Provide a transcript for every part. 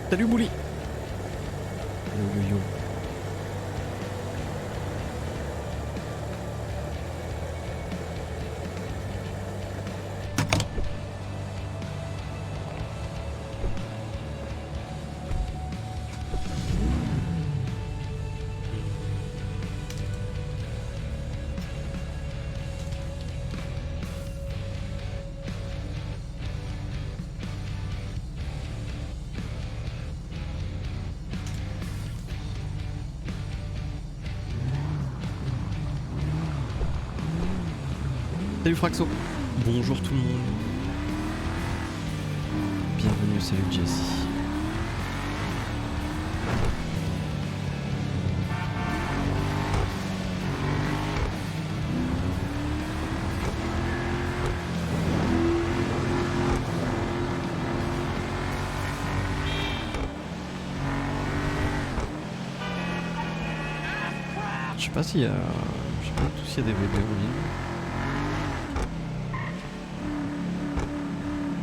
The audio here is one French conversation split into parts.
Salut Bouli. Yo yo yo. Salut Fraxo. Bonjour tout le monde. Bienvenue, salut Jessie. Je sais pas s'il y a... Je sais pas du tout s'il y a des VD en ligne.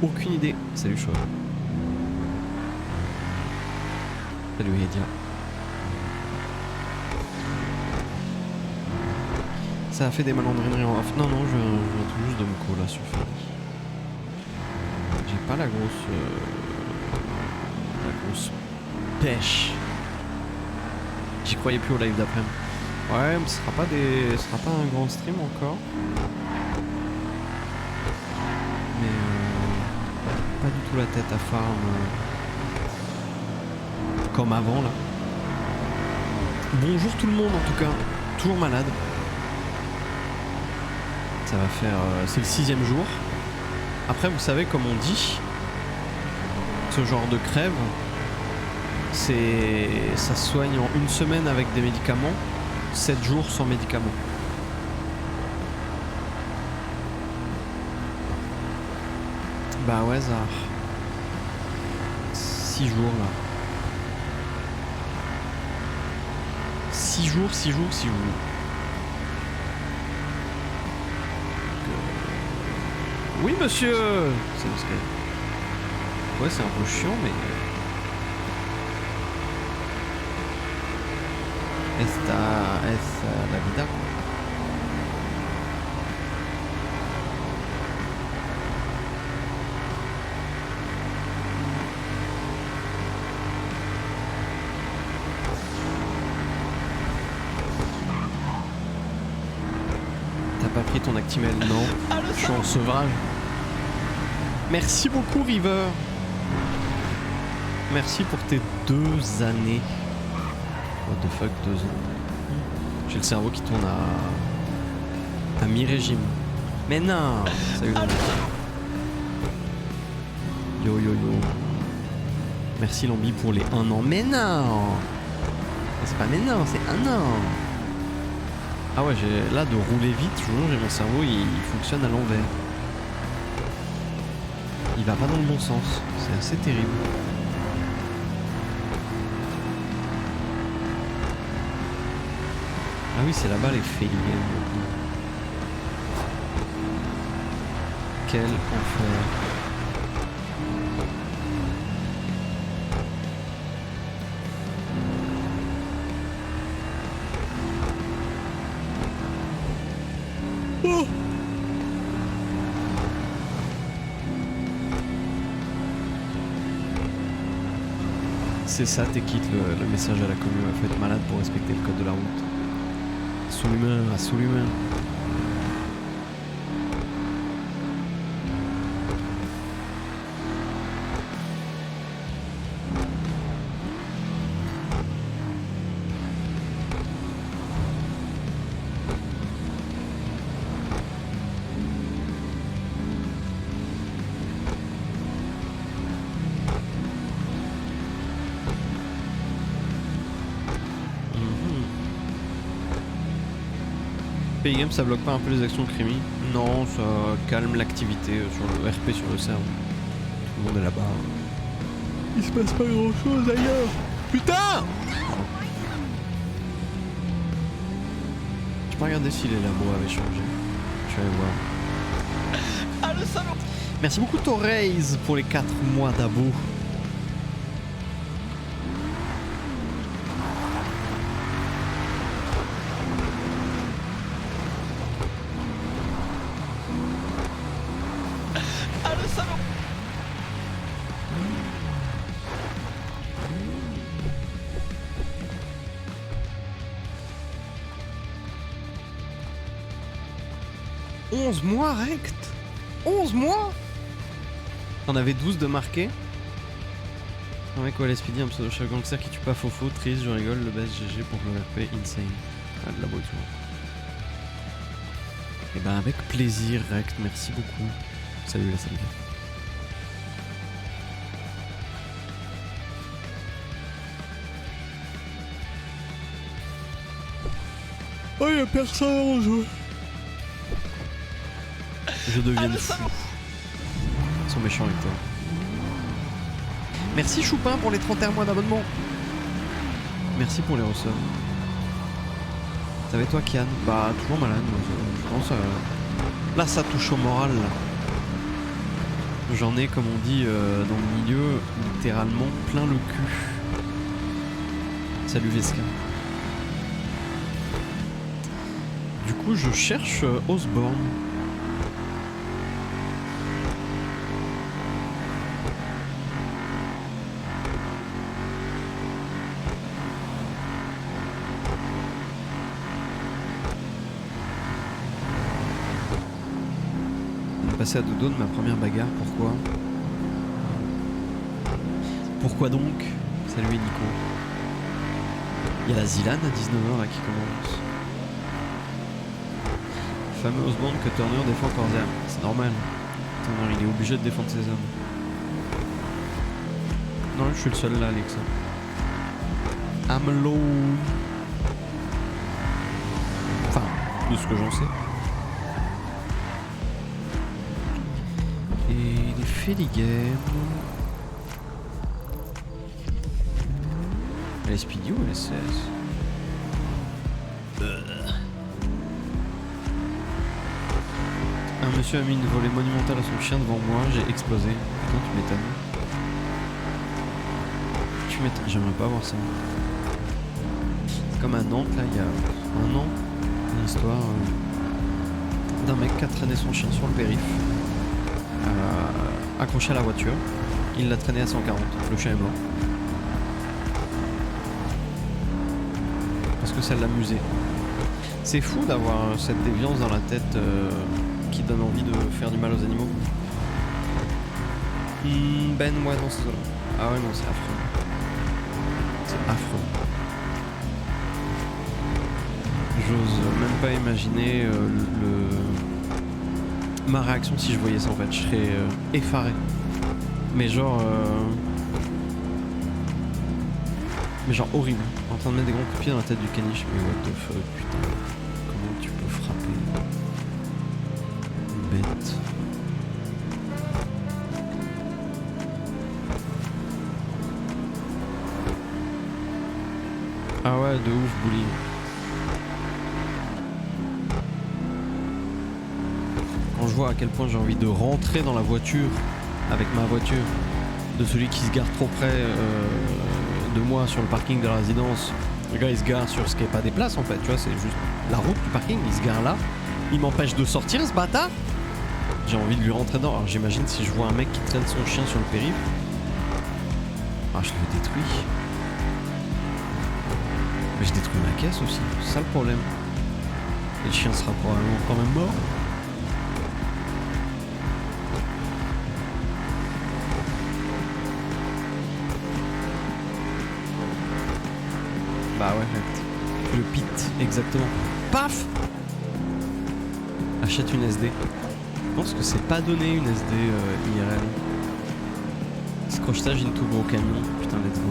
Aucune idée. Salut Chauve. Salut Edia. Ça a fait des malandrineries en off. Non, non, je viens tout juste de me coller là sur Ferry. J'ai pas la grosse pêche. J'y croyais plus au live d'après. Ouais, mais ce sera pas un grand stream encore. Mais pas du tout la tête à farm comme avant là. Bonjour tout le monde en tout cas, toujours malade. Ça va faire, c'est le 6e jour. Après vous savez comme on dit, ce genre de crève, ça se soigne en une semaine avec des médicaments, 7 jours sans médicaments. Bah au hasard. 6 jours là. 6 jours. Oui monsieur. C'est parce que... Ouais c'est un peu chiant mais... Esta la vida quoi. Pas pris ton Actimel, non. Je suis en sevrage. Merci beaucoup River. Merci pour tes 2 années. What the fuck, 2 ans. J'ai le cerveau qui tourne à mi-régime. Mais non. Salut Lambi. Yo yo yo. Merci Lambi pour les 1 an. Mais non. C'est pas mais non, c'est 1 an. Ah ouais, là de rouler vite, je vous jure, j'ai mon cerveau, il fonctionne à l'envers. Il va pas dans le bon sens, c'est assez terrible. Ah oui, c'est là-bas les failliers. Quel enfer. Oh. C'est ça, t'équites le message à la commune. Faut être malade pour respecter le code de la route. Absolument. Game, ça bloque pas un peu les actions crimi? Non, ça calme l'activité sur le RP sur le serveur. Tout le monde est là-bas. Il se passe pas grand chose ailleurs. Putain! Je peux regarder si les labos avaient changé. Je vais aller voir. Ah le salaud! Merci beaucoup Torres pour les 4 mois d'abo. salaud. « 11 mois rect. 11 mois. T'en avais 12 de marqué. Un mec ou à l'SPD, un pseudo chef gangster qui tue pas Fofo, triste, je rigole, le best GG pour le RP, insane. Ah, de la boîte. Et ben avec plaisir, Rect, merci beaucoup. Salut la salut. Oh y'a personne en jeu. Je deviens fou. Ils sont méchants avec toi. Merci Choupin pour les 31 mois d'abonnement. Merci pour les ressorts. T'avais toi Kian? Bah toujours malade, je pense. Là ça touche au moral. J'en ai, comme on dit dans le milieu, littéralement plein le cul. Salut Vesca. Du coup je cherche Osborne. Passé à deux doigts de ma première bagarre, pourquoi? Pourquoi donc? Salut Nico. Il y a la Zilan à 19h là qui commence. Le fameux Osborne que Turner défend corps et âme. C'est normal. Turner il est obligé de défendre ses hommes. Non, je suis le seul là, Alexa. I'm alone. Enfin, de ce que j'en sais. Et les Féligem. LSPD ou LSS? Un monsieur a mis une volée monumentale à son chien devant moi, j'ai explosé. Putain, tu m'étonnes. Tu m'étonnes, j'aimerais pas voir ça. C'est comme à Nantes, là, il y a un an, une histoire d'un mec qui a traîné son chien sur le périph'. Accroché à la voiture, il l'a traîné à 140, le chien est blanc. Parce que ça l'amusait. C'est fou d'avoir cette déviance dans la tête qui donne envie de faire du mal aux animaux. Ben, ouais, non, c'est ça. Ah ouais, non, c'est affreux. C'est affreux. J'ose même pas imaginer ma réaction si je voyais ça en fait, je serais effaré. Mais genre horrible. En train de mettre des grands coups de pied dans la tête du caniche. Mais what the fuck, putain. Comment tu peux frapper? Bête. Ah ouais, de ouf, bully. Quand je vois à quel point j'ai envie de rentrer dans la voiture avec ma voiture de celui qui se gare trop près de moi sur le parking de la résidence, le gars il se gare sur ce qui est pas des places en fait, tu vois, c'est juste la route du parking, il se gare là, il m'empêche de sortir ce bâtard. J'ai envie de lui rentrer dedans. Alors j'imagine si je vois un mec qui traîne son chien sur le périph', ah je le détruis. Mais je détruis ma caisse aussi, c'est ça le problème. Et le chien sera probablement quand même mort. Bah ouais, le pit, exactement. Paf! Achète une SD. Je pense que c'est pas donné une SD IRL. Scrochetage into gros camion. Putain, let's go.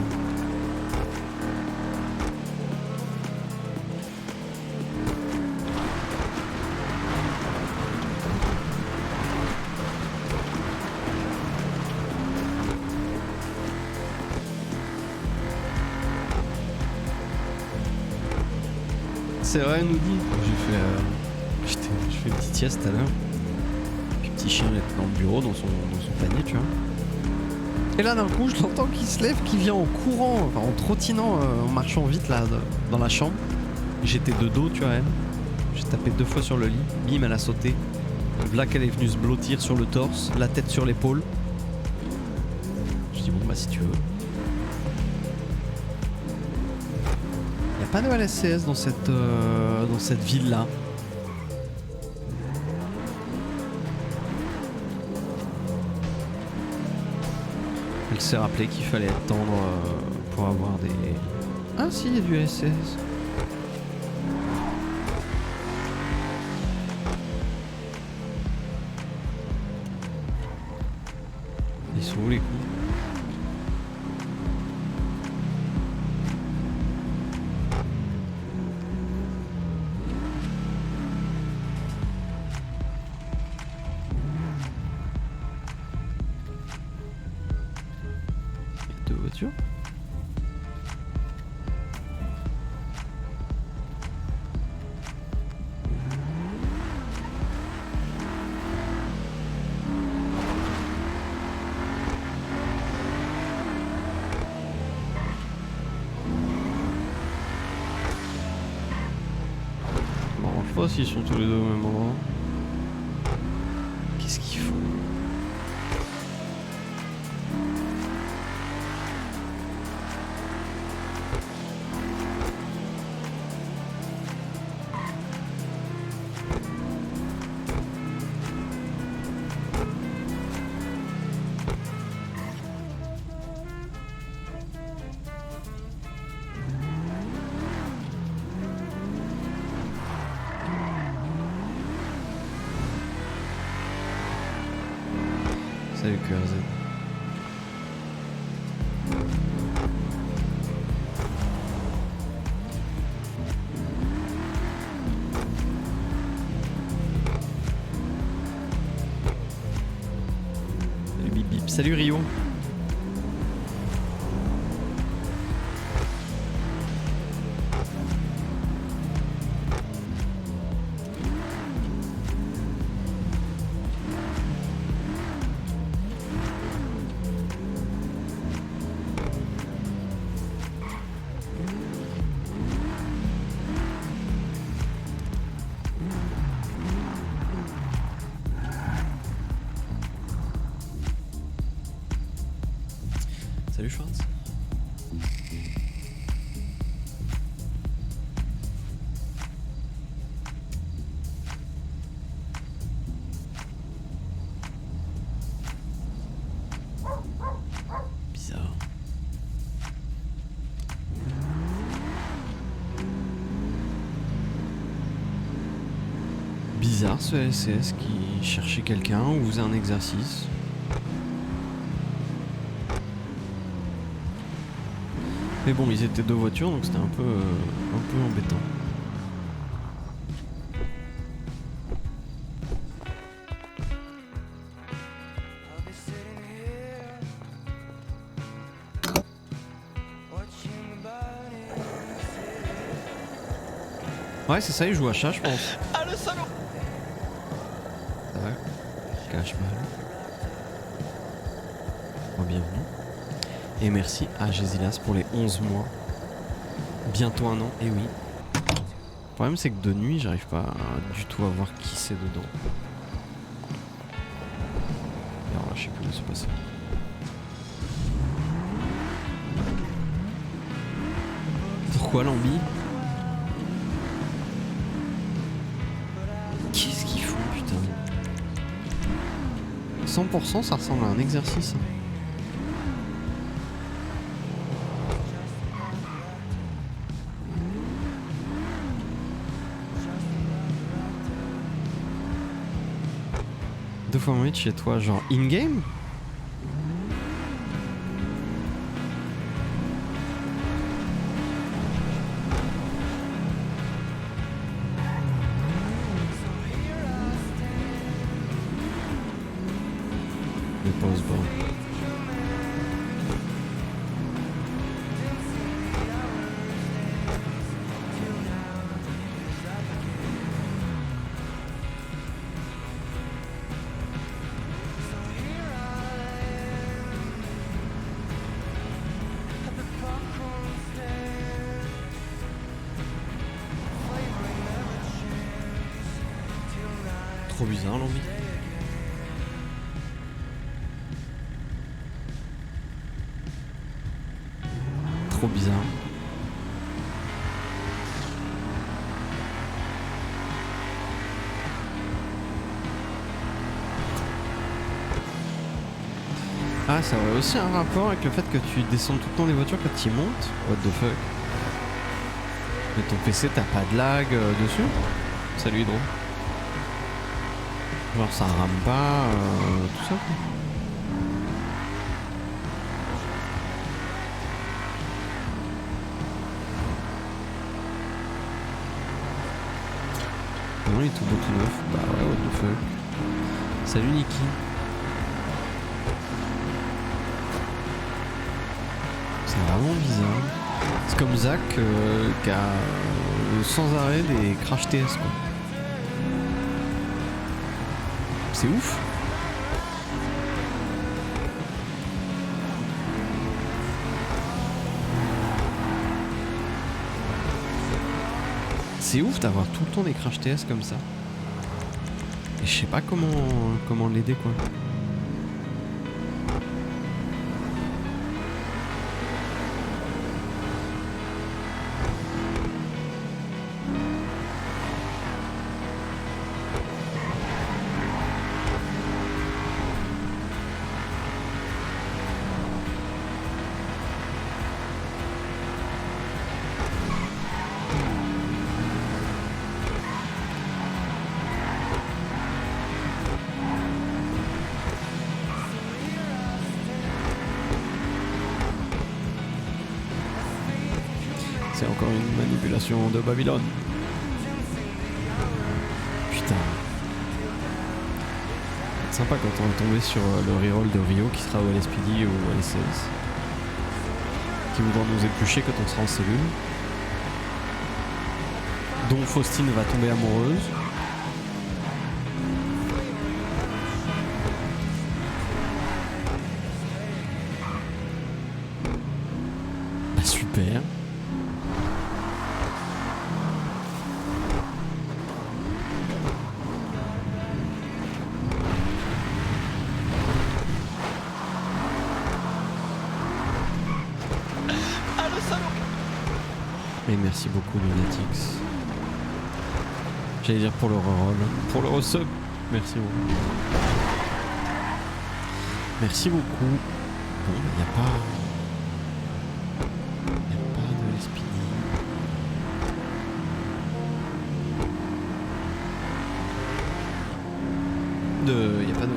C'est vrai, nous dit. J'ai fait une petite sieste tout à l'heure. Puis le petit chien est dans le bureau, dans son panier, tu vois. Et là, d'un coup, je l'entends qui se lève, qui vient en courant, enfin en trottinant, en marchant vite là, dans la chambre. J'étais de dos, tu vois, elle. J'ai tapé 2 fois sur le lit. Bim, elle a sauté. Là qu'elle est venue se blottir sur le torse, la tête sur l'épaule. Je dis bon bah si tu veux. Y a pas de LSCS dans cette ville là. Elle s'est rappelé qu'il fallait attendre pour avoir des... Ah si, il y a du LSCS. Ils sont où les coups? Il y a deux voitures. Je sais pas s'ils sont tous les deux au même endroit. Qu'est-ce qu'ils font? Salut QRZ. Salut Bip Bip. Salut Rio. Salut Schwartz. Bizarre. Bizarre ce LCS qui cherchait quelqu'un ou faisait un exercice. Mais bon, ils étaient deux voitures, donc c'était un peu embêtant. Ouais, c'est ça, ils jouent à chat, je pense. Ah le salaud! Ouais, cache mal. Oh, bienvenue. Et merci à Gésilas pour les 11 mois. Bientôt un an, et oui. Le problème c'est que de nuit, j'arrive pas du tout à voir qui c'est dedans. Et alors là, je sais plus où c'est passé. Pourquoi l'ambi? Qu'est-ce qu'ils font, putain? 100% ça ressemble à un exercice. Deux fois moins vite chez toi, genre in-game? Mais pause pas. bizarre l'envie. Trop bizarre. Ah, ça aurait aussi un rapport avec le fait que tu descends tout le temps des voitures quand tu y montes. What the fuck. Mais ton PC, t'as pas de lag dessus? Salut Hydro. Genre ça rame pas, tout ça quoi. Non, il est tout beau tout neuf. Bah ouais, what the fuck. Salut Niki. C'est vraiment bizarre. C'est comme Zach qui a sans arrêt des crash TS quoi. C'est ouf. C'est ouf d'avoir tout le temps des crash TS comme ça. Et je sais pas comment l'aider quoi. C'est encore une manipulation de Babylone. Putain. C'est sympa quand on est tombé sur le reroll de Rio qui sera au LSPD ou au LCS. Qui voudra nous éplucher quand on sera en cellule. Dont Faustine va tomber amoureuse. Bah super. Et merci beaucoup Lunatix. J'allais dire pour le reroll. Pour le resub. Merci beaucoup. Merci beaucoup. Bon, il n'y a pas... Il n'y a pas de SPD. Il n'y a pas de...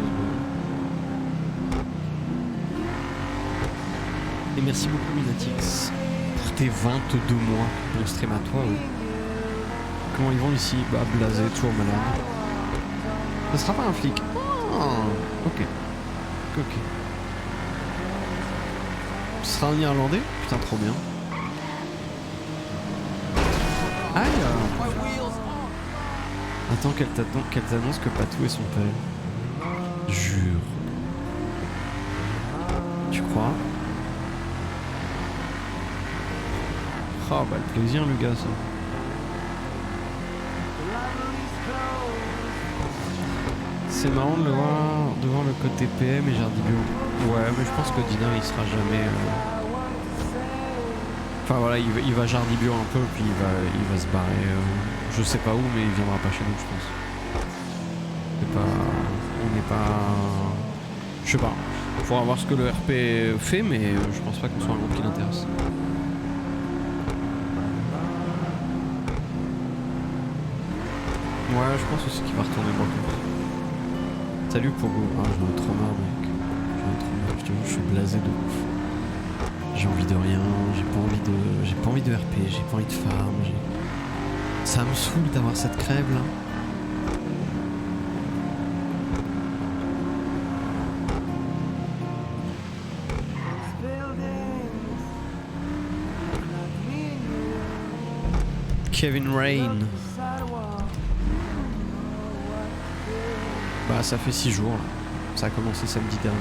Et merci beaucoup Lunatix. Pour tes 22 mois de stream à toi. Oui. Comment ils vont ici? Bah blasé, toujours malade. Ce sera pas un flic. Oh, ok. Ok. Ce sera un Irlandais? Putain, trop bien. Aïe. Attends qu'elle t'annonce que Patou est son père. Jure. Tu crois? Ah bah le plaisir le gars ça. C'est marrant de le voir devant le côté PM et Jardibio. Ouais mais je pense que Dina il sera jamais... Enfin voilà il va Jardibio un peu puis il va se barrer. Je sais pas où mais il viendra pas chez nous je pense. C'est pas... On n'est pas... Je sais pas. Faudra voir ce que le RP fait mais je pense pas qu'on soit un groupe qui l'intéresse. Ouais, je pense aussi qu'il va retourner beaucoup. Salut Pogo. Ah, j'en ai trop marre, mec. J'en ai trop marre. Je te jure, je suis blasé de ouf. J'ai envie de rien. J'ai pas envie de RP. J'ai pas envie de farm. Ça me saoule d'avoir cette crève là. Kevin Rain. Bah ça fait 6 jours là. Ça a commencé samedi dernier.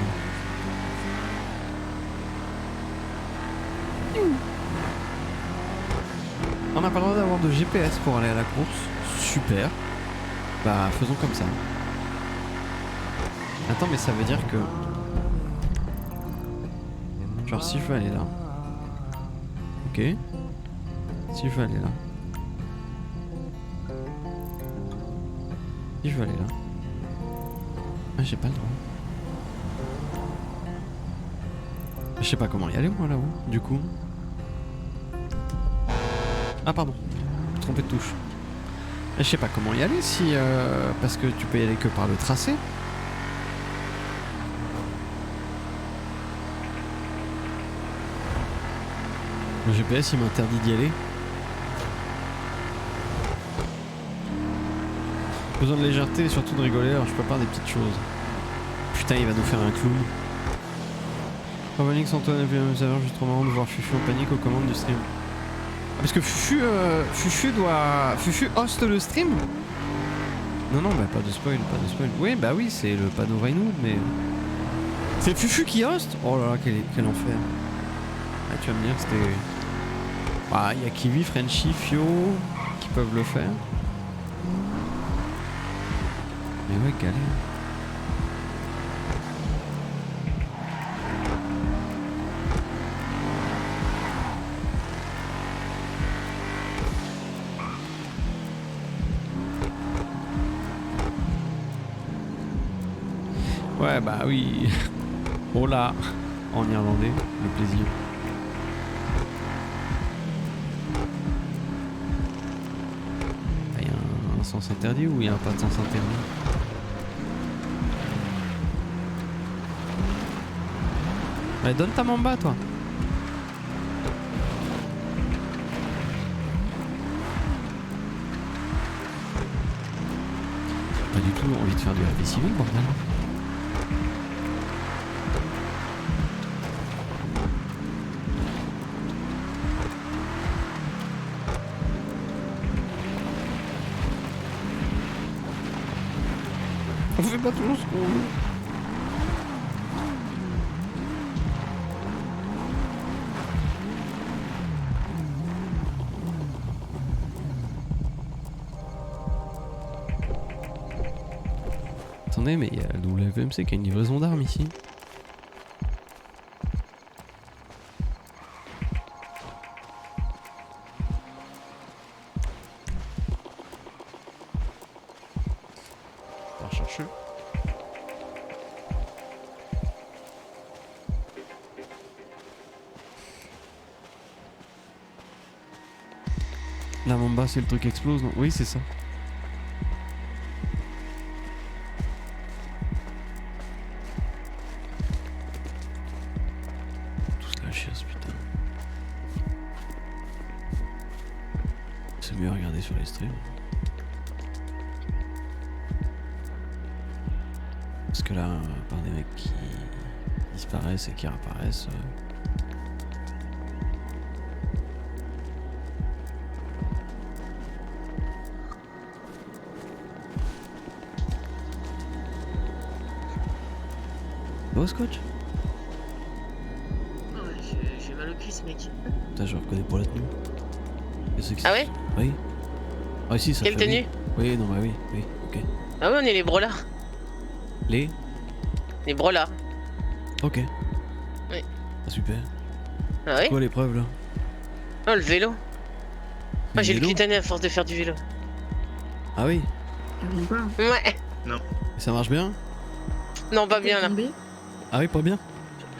On n'a pas le droit d'avoir de GPS pour aller à la course. Super. Bah faisons comme ça. Attends, mais ça veut dire que... Genre si je veux aller là. Ok. Si je veux aller là. Si je veux aller là. Ah, j'ai pas le droit. Je sais pas comment y aller moi là-haut, du coup. Ah pardon, trompé de touche. Je sais pas comment y aller si... parce que tu peux y aller que par le tracé. Le GPS il m'interdit d'y aller. Besoin de légèreté et surtout de rigoler, alors je prépare des petites choses. Putain, il va nous faire un clown. Panique, Antoine a vu un serveur juste trop marrant de voir Fufu en panique aux commandes du stream. Ah, parce que Fufu doit... Fufu host le stream? Non, non, bah pas de spoil, pas de spoil. Oui, bah oui, c'est le panneau Rhino, mais... C'est Fufu qui host? Oh là là, quel enfer. Ah, tu vas me dire que c'était... Ah, il y a Kiwi, Frenchy, Fio qui peuvent le faire. Mais ouais, galère. Ouais, bah oui. Oh là, en irlandais, le plaisir. Il y a un sens interdit ou il n'y a pas de sens interdit? Allez, donne ta mamba, toi. Pas du tout envie de faire du RP civil, bordel. On fait pas toujours ce qu'on veut. Attendez, mais il y a le WMC qui a une livraison d'armes ici. On va chercher. La mamba, c'est le truc qui explose, non? Oui, c'est ça. C'est mieux à regarder sur les streams. Parce que là, par des mecs qui disparaissent et qui réapparaissent. Oh, Scotch? Oh ouais, j'ai mal au cul, ce mec. Putain, je reconnais pour la tenue. Ah ouais? Oui. Ah si, ça Quelle tenue? Oui, non, bah oui, ok. Ah ouais, on est les brolards. Les brolards. Ok. Oui. Ah, super. Ah C'est oui? quoi l'épreuve là? Oh, le vélo. Moi j'ai le cutané à force de faire du vélo. Ah oui? Ouais. Non. Et ça marche bien? Non, pas bien là. Ah oui, pas bien?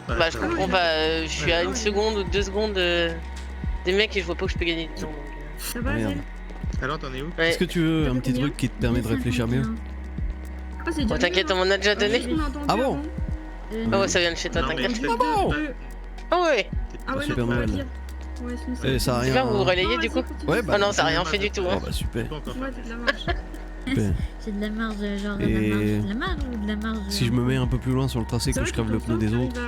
Bah je comprends pas, je suis à 1 seconde ou 2 secondes des mecs et je vois pas où je peux gagner du temps. Ça va, merde. Zen? Alors t'en es où? Ouais. Est-ce que tu veux T'as un fait petit combien? truc qui te permet de réfléchir mieux? Ah, c'est déjà Oh t'inquiète, mieux, on m'en a déjà donné. je m'en ai entendu Ah bon? avant. Ah ouais, ça vient de chez toi, Non, mais t'inquiète. je te- Ah bon? Ah ouais. Ah ouais, Super non, faut pas Noël. dire. Ouais, sinon Eh, ça a C'est rien. bien, vous vous relayez du coup? Ouais, bah. Ah non, ça a rien fait du tout. Oh Hein. bah super. Pas encore. Ouais, c'est de la marche. super. C'est de la marge, genre Et- de la marge ou de la marge. Si je me mets un peu plus loin sur le tracé C'est que vrai je crève le pneu des autres.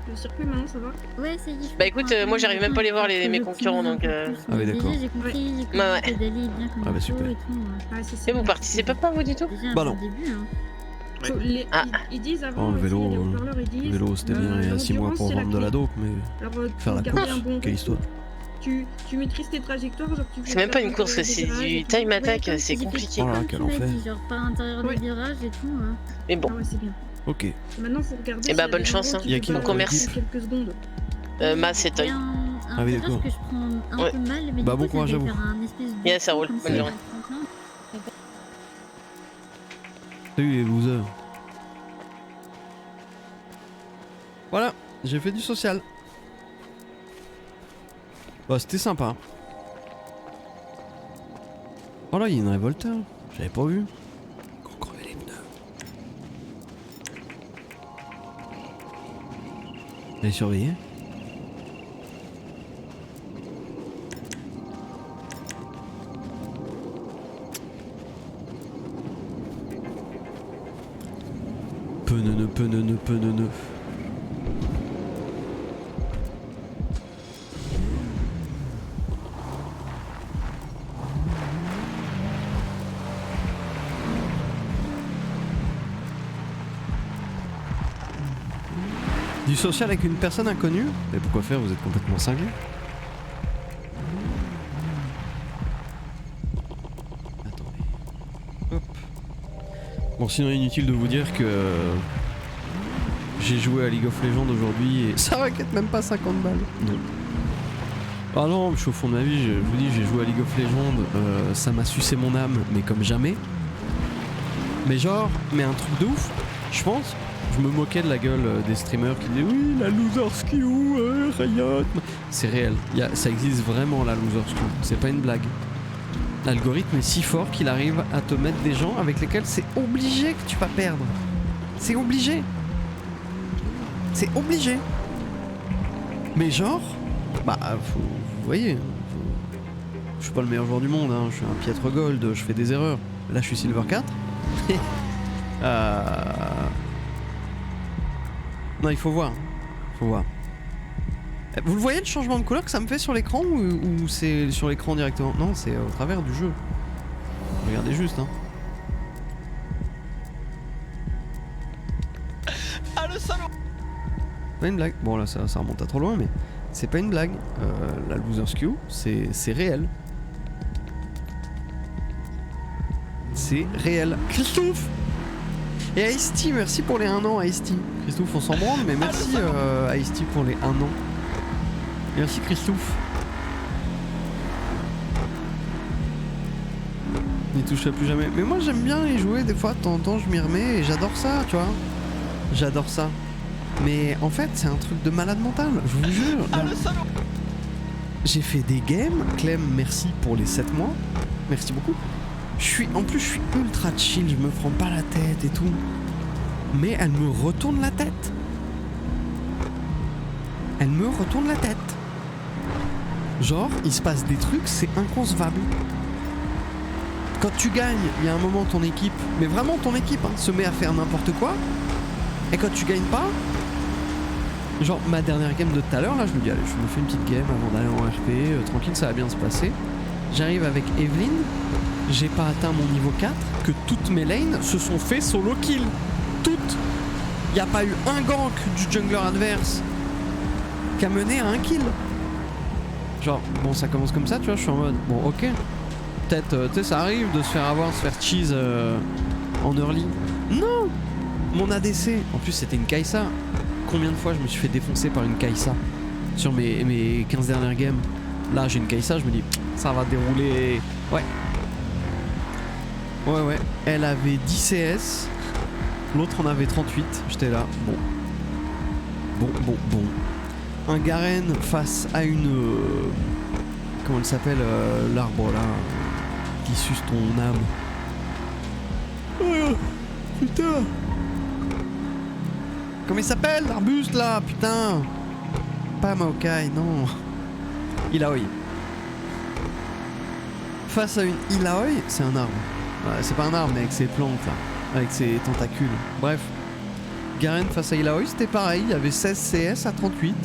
Le circuit maintenant, ça va? Ouais, c'est dit. Bah écoute, moi j'arrive même pas à les voir mes concurrents donc. Ah oui, d'accord. J'ai compris, j'ai compris Ouais, ouais. pédaler bien comme Ah bah, il faut super. et tout. Ouais, Et vous participez pas vous du tout? Déjà un Bah bon non. début, hein. Ah. Ils disent avant, Oh, le vélo, les haut-parleurs, ils disent, Le vélo c'était bien il y a 6 mois pour l'endurance, c'est vendre de la clé. dope, mais Alors, faire la garder course, un bon quelle rythme. histoire. Tu maîtrises tes trajectoires, genre tu fais C'est même pas faire une course, des c'est virages du et tout. time Ouais, attack, comme c'est tu dis, compliqué. Oh là, comme quel tu m'as enfer. dit, genre par l'intérieur Ouais. des virages et tout. Hein. Mais bon. Ah ouais, c'est bien. Ok. Maintenant, faut regarder. Eh bah, si bonne avec chance, un hein. gros, Y a tu qui peux dans pas ton commerce rester quelques secondes. Mass et Il y Toy. a un Ah oui, virage d'accord. que je prends un Ouais. peu mal, mais Bah, du bon coup, courage ça à devait vous. faire un espèce de Yeah, ça pont roule. comme Bonne ça, journée. un tremplin. Salut les losers. Voilà, j'ai fait du social. Bah c'était sympa. Oh là, il y a une révolteur. J'avais pas vu. Qu'on crevait les pneus. Allez surveiller. Peneneux. Du social avec une personne inconnue? Mais pourquoi faire? Vous êtes complètement cinglé. Attendez. Hop. Bon, sinon inutile de vous dire que j'ai joué à League of Legends aujourd'hui et ça raquette même pas 50 balles. Non. Ah non, je suis au fond de ma vie, je vous dis, j'ai joué à League of Legends, ça m'a sucé mon âme, mais comme jamais. Mais genre, mais un truc de ouf, je pense. Je me moquais de la gueule des streamers qui disaient oui, la loser skew, Riot. C'est réel, ça existe vraiment la loser skew, c'est pas une blague. L'algorithme est si fort qu'il arrive à te mettre des gens avec lesquels c'est obligé que tu vas perdre. C'est obligé. C'est obligé. Mais genre, bah, vous voyez, je suis pas le meilleur joueur du monde, hein, je suis un piètre gold, je fais des erreurs. Là, je suis silver 4. Non, il faut voir. Vous le voyez le changement de couleur que ça me fait sur l'écran ou c'est sur l'écran directement? Non, c'est au travers du jeu. Regardez juste, hein. Ah le salaud! Pas une blague. Bon là ça remonte à trop loin mais c'est pas une blague. La loser skew, c'est réel. C'est réel. Christophe! Et Ice-T, merci pour les 1 an Ice-T. Christophe, on s'en branle, mais merci Ice-T pour les 1 an. Merci Christophe. N'y toucherai plus jamais. Mais moi j'aime bien y jouer, des fois de temps en temps je m'y remets et j'adore ça, tu vois. J'adore ça. Mais en fait c'est un truc de malade mental, je vous jure. Ah le salaud! J'ai fait des games, Clem, merci pour les 7 mois. Merci beaucoup. En plus je suis ultra chill, je me prends pas la tête et tout. Mais elle me retourne la tête. Elle me retourne la tête. Genre, il se passe des trucs, c'est inconcevable. Quand tu gagnes, il y a un moment ton équipe, mais vraiment ton équipe, hein, se met à faire n'importe quoi. Et quand tu gagnes pas, genre ma dernière game de tout à l'heure, là je me dis allez, je me fais une petite game avant d'aller en RP, tranquille, ça va bien se passer. J'arrive avec Evelyn, j'ai pas atteint mon niveau 4, que toutes mes lanes se sont fait solo kill. Toutes. Y a pas eu un gank du jungler adverse qui a mené à un kill. Genre, bon ça commence comme ça, tu vois, je suis en mode, bon ok. Peut-être, tu sais, ça arrive de se faire avoir, se faire cheese en early. Non. Mon ADC, en plus c'était une Kai'Sa. Combien de fois je me suis fait défoncer par une Kai'Sa sur mes 15 dernières games. Là j'ai une Kai'Sa, je me dis ça va dérouler. Ouais. Elle avait 10 CS, l'autre en avait 38. J'étais là, bon. Un Garen face à une comment elle s'appelle, l'arbre là qui suce ton âme. Oh, putain. Comment il s'appelle l'arbuste là, putain. Pas Maokai, non. Illaoi. Face à une Illaoi, c'est un arbre. Ouais, c'est pas un arbre mais avec ses plantes là, avec ses tentacules. Bref. Garen face à Illaoi, c'était pareil, il y avait 16 CS à 38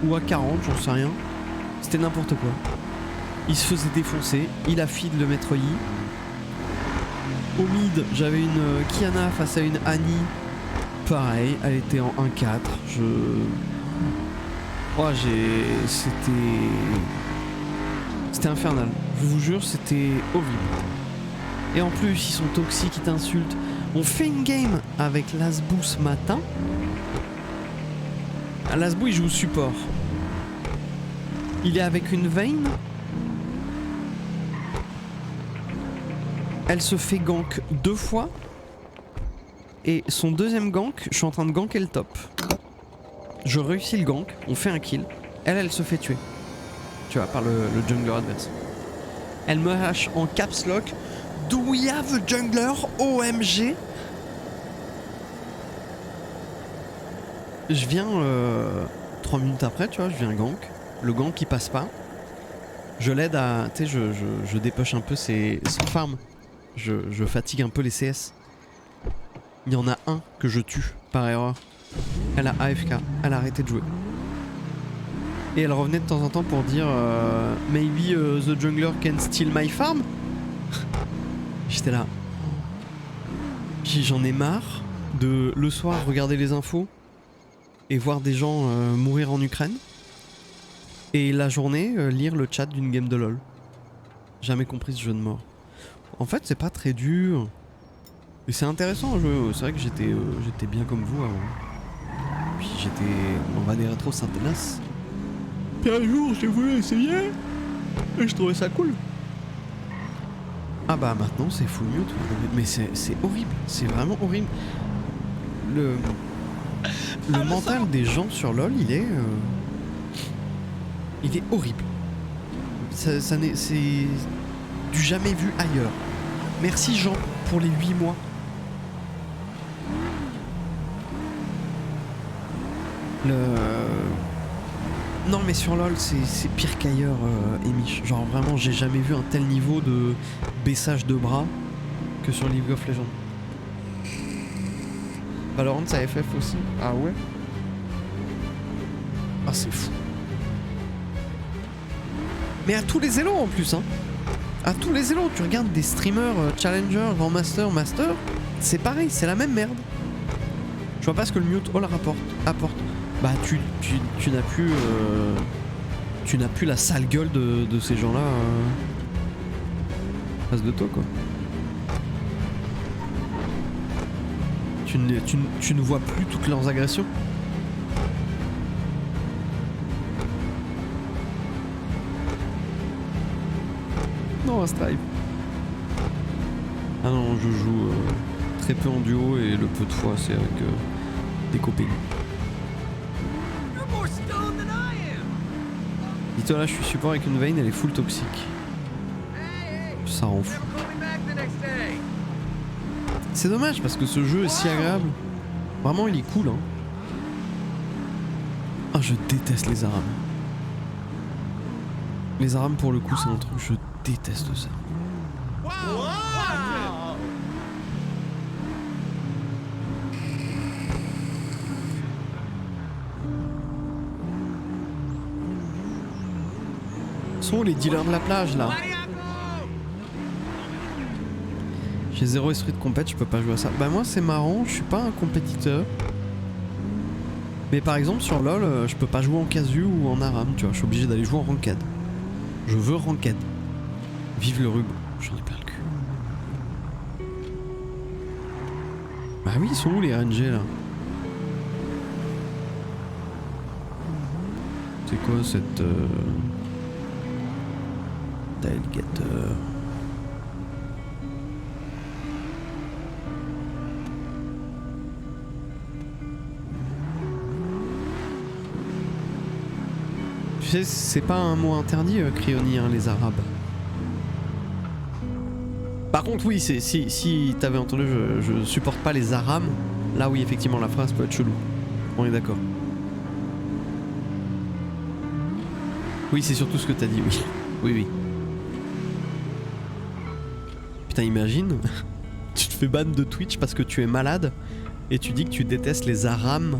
ou à 40, j'en sais rien. C'était n'importe quoi. Il se faisait défoncer, il a feed le maître Yi. Au mid, j'avais une Kiana face à une Annie. Pareil, elle était en 1-4. C'était infernal. Je vous jure, c'était horrible. Et en plus, ils sont toxiques, ils t'insultent. On fait une game avec Lasbou ce matin. Lasbou il joue support. Il est avec une Vayne. Elle se fait gank 2 fois. Et son deuxième gank, je suis en train de ganker le top. Je réussis le gank, on fait un kill. Elle se fait tuer. Tu vois, par le jungler adverse. Elle me hache en caps lock. Do we have a jungler? OMG. Je viens 3 minutes après, tu vois, je viens gank. Le gank qui passe pas. Je l'aide à... Tu sais, je dépush un peu son farm. Je fatigue un peu les CS. Il y en a un que je tue par erreur. Elle a AFK, elle a arrêté de jouer. Et elle revenait de temps en temps pour dire maybe the jungler can steal my farm. J'étais là. J'en ai marre de le soir regarder les infos et voir des gens mourir en Ukraine. Et la journée lire le chat d'une game de LoL. Jamais compris ce jeu de mort. En fait c'est pas très dur. Et c'est intéressant à jouer. C'est vrai que j'étais bien comme vous avant. Puis j'étais en va des rétro Saint-Hélas. Puis un jour j'ai voulu essayer et je trouvais ça cool. Ah bah maintenant c'est full mute. Mais c'est horrible, c'est vraiment horrible. Le mental des gens sur LoL il est horrible. C'est du jamais vu ailleurs. Merci Jean pour les 8 mois. Non mais sur LoL c'est pire qu'ailleurs Emish. Genre vraiment j'ai jamais vu un tel niveau de baissage de bras que sur League of Legends. Valorant ça FF aussi. Ah ouais. Ah c'est fou. Mais à tous les élos en plus hein. À tous les élos, tu regardes des streamers Challenger, Grand Master, Master, c'est pareil, c'est la même merde. Je vois pas ce que le mute all apporte. Bah tu n'as plus la sale gueule de ces gens-là face de toi quoi. Tu ne vois plus toutes leurs agressions. Non, un stripe. Ah non, je joue très peu en duo et le peu de fois c'est avec des copains. Dis-toi là, je suis support avec une Vayne, elle est full toxique. Ça rend fou. C'est dommage parce que ce jeu est si agréable. Vraiment, il est cool. Hein. Ah, je déteste les Arams. Les Arams, pour le coup, c'est un truc, je déteste ça. Sont les dealers de la plage là. J'ai zéro esprit de compète, je peux pas jouer à ça. Bah moi c'est marrant, je suis pas un compétiteur. Mais par exemple sur LoL, je peux pas jouer en casu ou en aram, tu vois, je suis obligé d'aller jouer en ranked. Je veux ranked. Vive le rub, j'en ai plein le cul. Bah oui, ils sont où les RNG là? C'est quoi cette... Tailgater. Tu sais, c'est pas un mot interdit, Cryoni, hein, les Arabes. Par contre, oui, si t'avais entendu, je supporte pas les Arabes. Là, oui, effectivement, la phrase peut être chelou. On est d'accord. Oui, c'est surtout ce que t'as dit, oui. Oui, oui. Putain, imagine, tu te fais ban de Twitch parce que tu es malade et tu dis que tu détestes les Arams.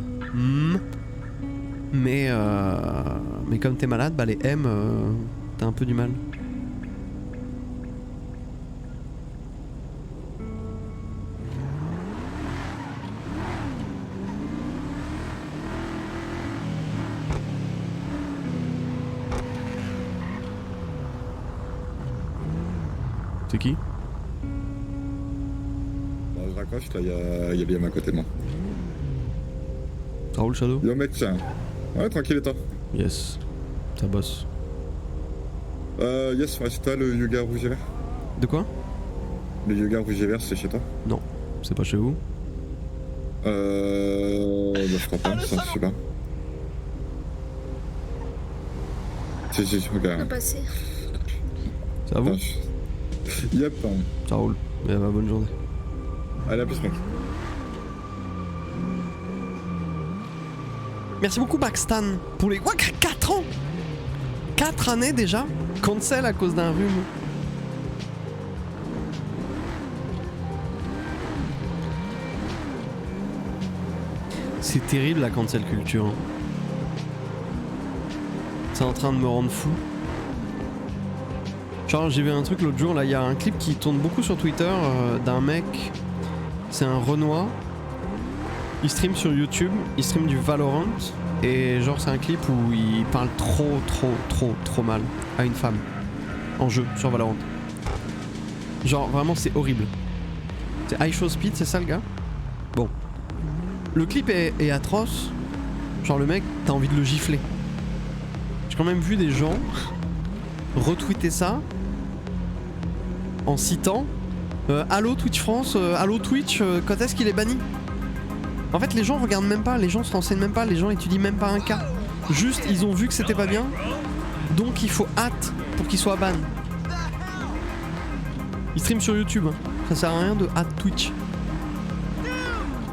Mais comme t'es malade, bah les M, t'as un peu du mal. C'est qui? raccroche, là, il y a Liam à côté de moi. Ça roule, Shadow? Yo mec, tiens. Ouais, tranquille et toi? Yes. Ça bosse. Yes, ouais, c'est toi le yoga rouge et vert? De quoi? Le yoga rouge et vert, c'est chez toi? Non, c'est pas chez vous. Bah, je crois pas, ça, je sais pas. Si, je On va regarde. passer. C'est à vous? Yep. Ça roule. Eh bah, bonne journée. Allez, à plus, mec. Merci beaucoup Baxtan pour les... 4 ans 4 années déjà. Cancel à cause d'un rhume. C'est terrible la cancel culture. Hein. C'est en train de me rendre fou. Genre j'ai vu un truc l'autre jour, là il y a un clip qui tourne beaucoup sur Twitter d'un mec, c'est un Renoir. Il stream sur YouTube, il stream du Valorant et genre c'est un clip où il parle trop mal à une femme en jeu sur Valorant. Genre vraiment c'est horrible. C'est iShowSpeed, c'est ça le gars? Bon. Le clip est atroce. Genre le mec, t'as envie de le gifler. J'ai quand même vu des gens retweeter ça en citant Allo Twitch France, Allo Twitch, quand est-ce qu'il est banni? En fait les gens regardent même pas, les gens se renseignent même pas, les gens étudient même pas un cas. Juste ils ont vu que c'était pas bien, donc il faut hâte pour qu'il soit ban. Il stream sur YouTube, hein. Ça sert à rien de hâte Twitch.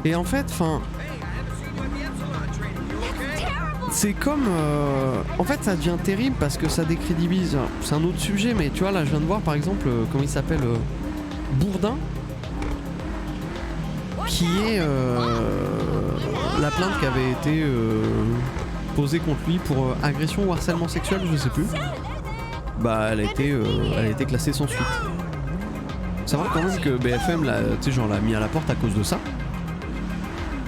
Et en fait, enfin... C'est comme... En fait ça devient terrible parce que ça décrédibilise. C'est un autre sujet, mais tu vois là je viens de voir par exemple, comment il s'appelle, Bourdin, qui est la plainte qui avait été posée contre lui pour agression ou harcèlement sexuel, je sais plus. Bah elle a été classée sans suite. C'est vrai quand même que BFM l'a, tu sais, genre l'a mis à la porte à cause de ça.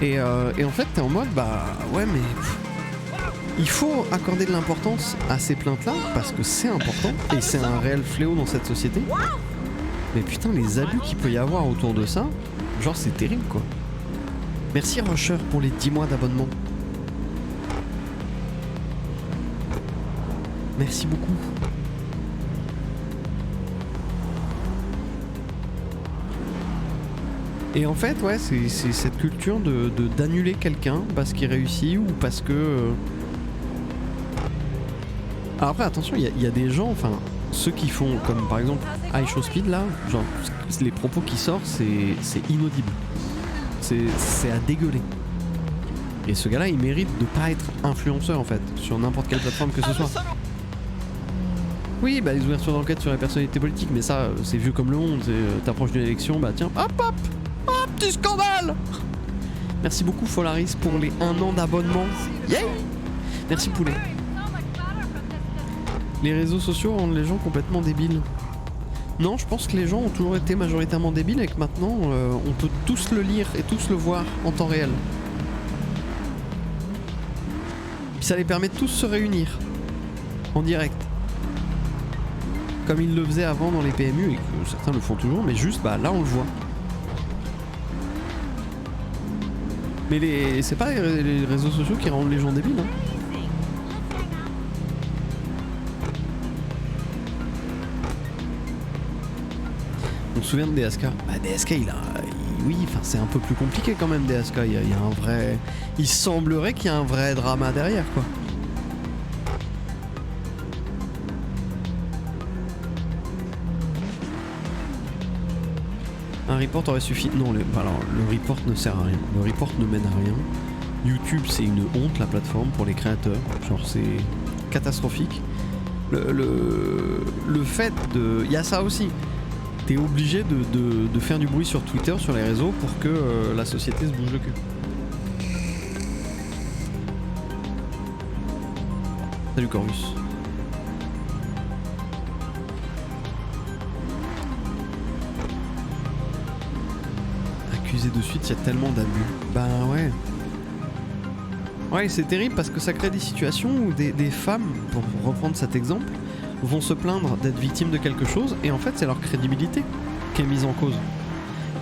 Et en fait t'es en mode bah ouais mais il faut accorder de l'importance à ces plaintes là parce que c'est important et c'est un réel fléau dans cette société. Mais putain les abus qu'il peut y avoir autour de ça, genre c'est terrible quoi. Merci Rusher pour les 10 mois d'abonnement. Merci beaucoup. Et en fait ouais c'est cette culture d'annuler quelqu'un parce qu'il réussit ou parce que... Alors après attention il y a des gens, enfin ceux qui font comme par exemple iShowSpeed là, genre les propos qui sortent c'est inaudible. C'est à dégueuler. Et ce gars là il mérite de pas être influenceur en fait, sur n'importe quelle plateforme que ce soit. Oui bah les ouvertures d'enquête sur les personnalités politiques, mais ça c'est vieux comme le monde, t'approches d'une élection, bah tiens, hop petit scandale. Merci beaucoup Folaris pour les 1 an d'abonnement. Yeah. Merci Poulet. Les réseaux sociaux rendent les gens complètement débiles. Non, je pense que les gens ont toujours été majoritairement débiles et que maintenant on peut tous le lire et tous le voir en temps réel. Puis ça les permet de tous se réunir en direct. Comme ils le faisaient avant dans les PMU et que certains le font toujours, mais juste bah là on le voit. Mais c'est pas les réseaux sociaux qui rendent les gens débiles. Hein. On se souvient de DSK. Bah DSK oui, enfin c'est un peu plus compliqué quand même DSK. Il y a un vrai... Il semblerait qu'il y a un vrai drama derrière quoi. Un report aurait suffi. Non, alors le report ne sert à rien. Le report ne mène à rien. YouTube c'est une honte la plateforme pour les créateurs. Genre c'est catastrophique. Le fait de... Il y a ça aussi. T'es obligé de faire du bruit sur Twitter, sur les réseaux pour que la société se bouge le cul. Salut Corvus. Accusé de suite, il y a tellement d'abus. Bah ouais. Ouais, c'est terrible parce que ça crée des situations où des femmes, pour reprendre cet exemple, vont se plaindre d'être victimes de quelque chose et en fait c'est leur crédibilité qui est mise en cause.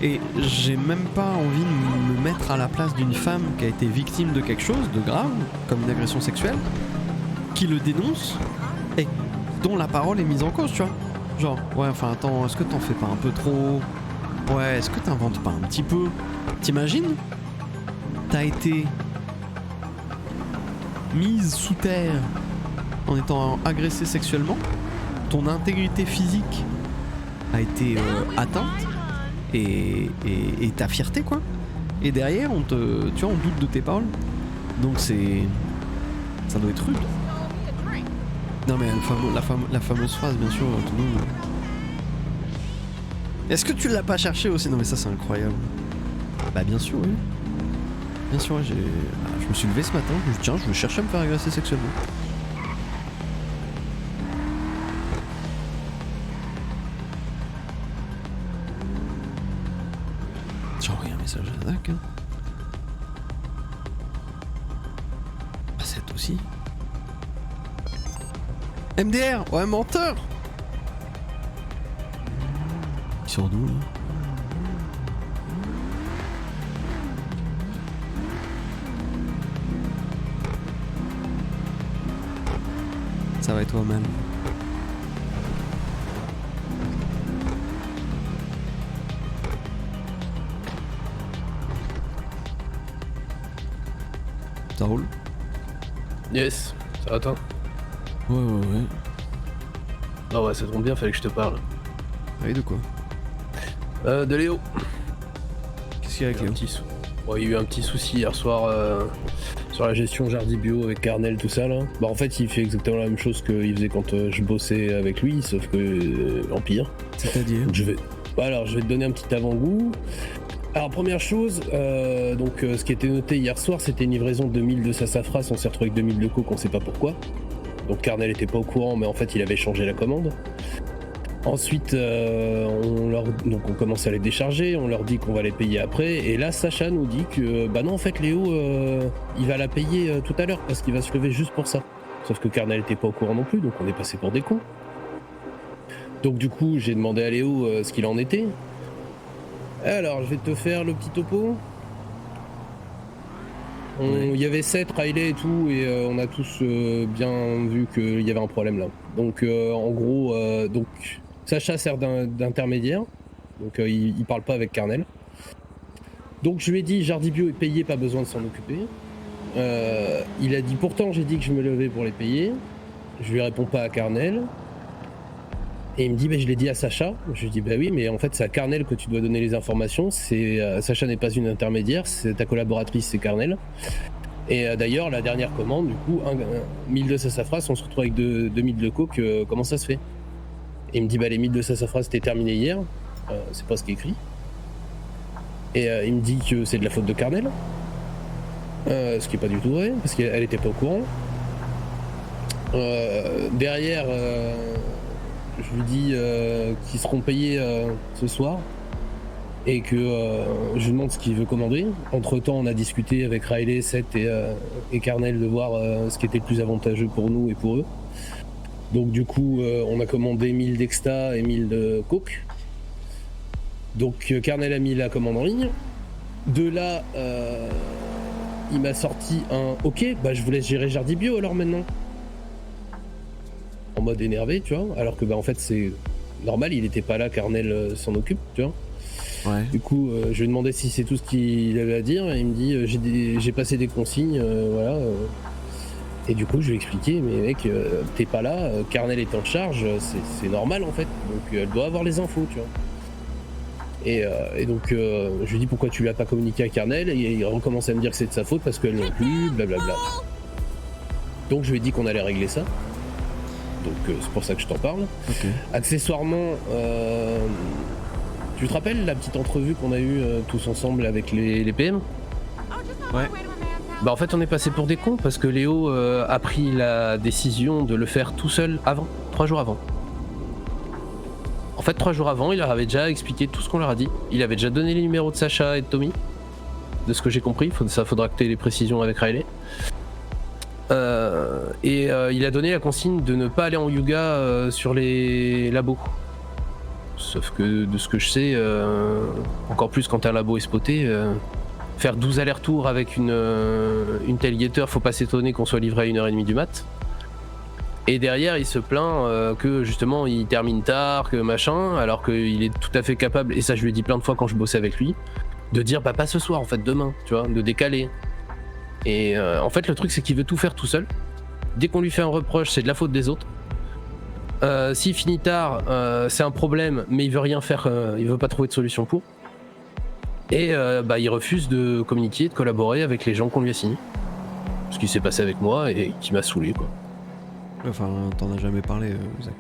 Et j'ai même pas envie de me mettre à la place d'une femme qui a été victime de quelque chose de grave, comme une agression sexuelle, qui le dénonce et dont la parole est mise en cause, tu vois. Genre, ouais, enfin attends, est-ce que t'en fais pas un peu trop? Ouais, est-ce que t'inventes pas un petit peu? T'imagines? T'as été mise sous terre en étant agressée sexuellement, ton intégrité physique a été atteinte et ta fierté quoi. Et derrière on tu vois, on doute de tes paroles. Donc ça doit être rude. Non mais la fameuse phrase bien sûr tout le monde. Est-ce que tu l'as pas cherché aussi? Non mais ça c'est incroyable. Bah bien sûr oui. Bien sûr, je me suis levé ce matin, je me suis dit tiens, je vais chercher à me faire agresser sexuellement. J'ai envoyé un message à Zach. Hein. Ah, c'est aussi. MDR, ouais, menteur! Il sort d'où là? Ça va et toi, man? Ça roule? Yes, ça va toi? Ouais. Ah ouais, ça tombe bien, fallait que je te parle. Ah oui, de quoi? De Léo. Qu'est-ce qu'il y a avec Léo? Ouais, il y a eu un petit souci hier soir sur la gestion Jardibio avec Carnel, tout ça là. Bah en fait, il fait exactement la même chose qu'il faisait quand je bossais avec lui, sauf que en pire. C'est-à-dire? Donc, je vais te donner un petit avant-goût. Alors première chose, ce qui était noté hier soir, c'était une livraison de 2000 de sassafras, on s'est retrouvé avec 2000 de coke, on sait pas pourquoi. Donc Carnel était pas au courant, mais en fait il avait changé la commande. Ensuite, on commence à les décharger, on leur dit qu'on va les payer après, et là Sacha nous dit que bah non en fait Léo il va la payer tout à l'heure parce qu'il va se lever juste pour ça. Sauf que Carnel était pas au courant non plus, donc on est passé pour des cons. Donc du coup j'ai demandé à Léo ce qu'il en était. Alors je vais te faire le petit topo. Il y avait Seth, Riley et tout, et on a tous bien vu qu'il y avait un problème là. Donc en gros, Sacha sert d'intermédiaire, donc il parle pas avec Carnel. Donc je lui ai dit Jardibio est payé, pas besoin de s'en occuper. Il a dit pourtant j'ai dit que je me levais pour les payer. Je lui réponds pas à Carnel. Et il me dit je l'ai dit à Sacha. Je lui dis bah oui, mais en fait c'est à Carnel que tu dois donner les informations. Sacha n'est pas une intermédiaire, c'est ta collaboratrice, c'est Carnel. Et d'ailleurs la dernière commande, du coup 1000 de sassafras, on se retrouve avec 2000 de coke, comment ça se fait? Et il me dit les 1000 de sassafras c'était terminé hier, c'est pas ce qui est écrit. Et il me dit que c'est de la faute de Carnel, ce qui est pas du tout vrai, parce qu'elle était pas au courant. Derrière, je lui dis qu'ils seront payés ce soir et que je lui demande ce qu'il veut commander. Entre temps, on a discuté avec Riley, Seth et Carnel de voir ce qui était le plus avantageux pour nous et pour eux. Donc du coup, on a commandé 1000 d'exta et 1000 de coke. Donc Carnel a mis la commande en ligne. De là, il m'a sorti un OK, je vous laisse gérer Jardibio alors maintenant. En mode énervé, tu vois, alors que en fait c'est normal, il était pas là, Carnel s'en occupe, tu vois. Ouais. Du coup, je lui ai demandé si c'est tout ce qu'il avait à dire, et il me dit j'ai passé des consignes, voilà. Et du coup, je lui ai expliqué, mais mec, t'es pas là, Carnel est en charge, c'est normal en fait, donc elle doit avoir les infos, tu vois. Et donc, je lui ai dit pourquoi tu lui as pas communiqué à Carnel, et il recommence à me dire que c'est de sa faute parce qu'elle non plus, blablabla. Donc, je lui ai dit qu'on allait régler ça. Donc c'est pour ça que je t'en parle. Okay. Accessoirement, tu te rappelles la petite entrevue qu'on a eue tous ensemble avec les PM? Ouais. En fait on est passé pour des cons parce que Léo a pris la décision de le faire tout seul avant, 3 jours avant. En fait 3 jours avant, il leur avait déjà expliqué tout ce qu'on leur a dit. Il avait déjà donné les numéros de Sacha et de Tommy. De ce que j'ai compris, ça faudra que tu aies les précisions avec Riley. Il a donné la consigne de ne pas aller en Yuga sur les labos. sauf que de ce que je sais, encore plus quand un labo est spoté, faire 12 allers-retours avec une tailgater, faut pas s'étonner qu'on soit livré à 1h30 du mat. Et derrière, il se plaint que justement il termine tard, que machin, alors qu'il est tout à fait capable, et ça je lui ai dit plein de fois quand je bossais avec lui, de dire bah pas ce soir en fait, demain, tu vois, de décaler. Et en fait le truc c'est qu'il veut tout faire tout seul. Dès qu'on lui fait un reproche, c'est de la faute des autres. S'il finit tard, c'est un problème, mais il veut rien faire, il veut pas trouver de solution pour. Et bah il refuse de communiquer, de collaborer avec les gens qu'on lui a signés. Ce qui s'est passé avec moi et qui m'a saoulé quoi. Enfin, t'en as jamais parlé, Zach.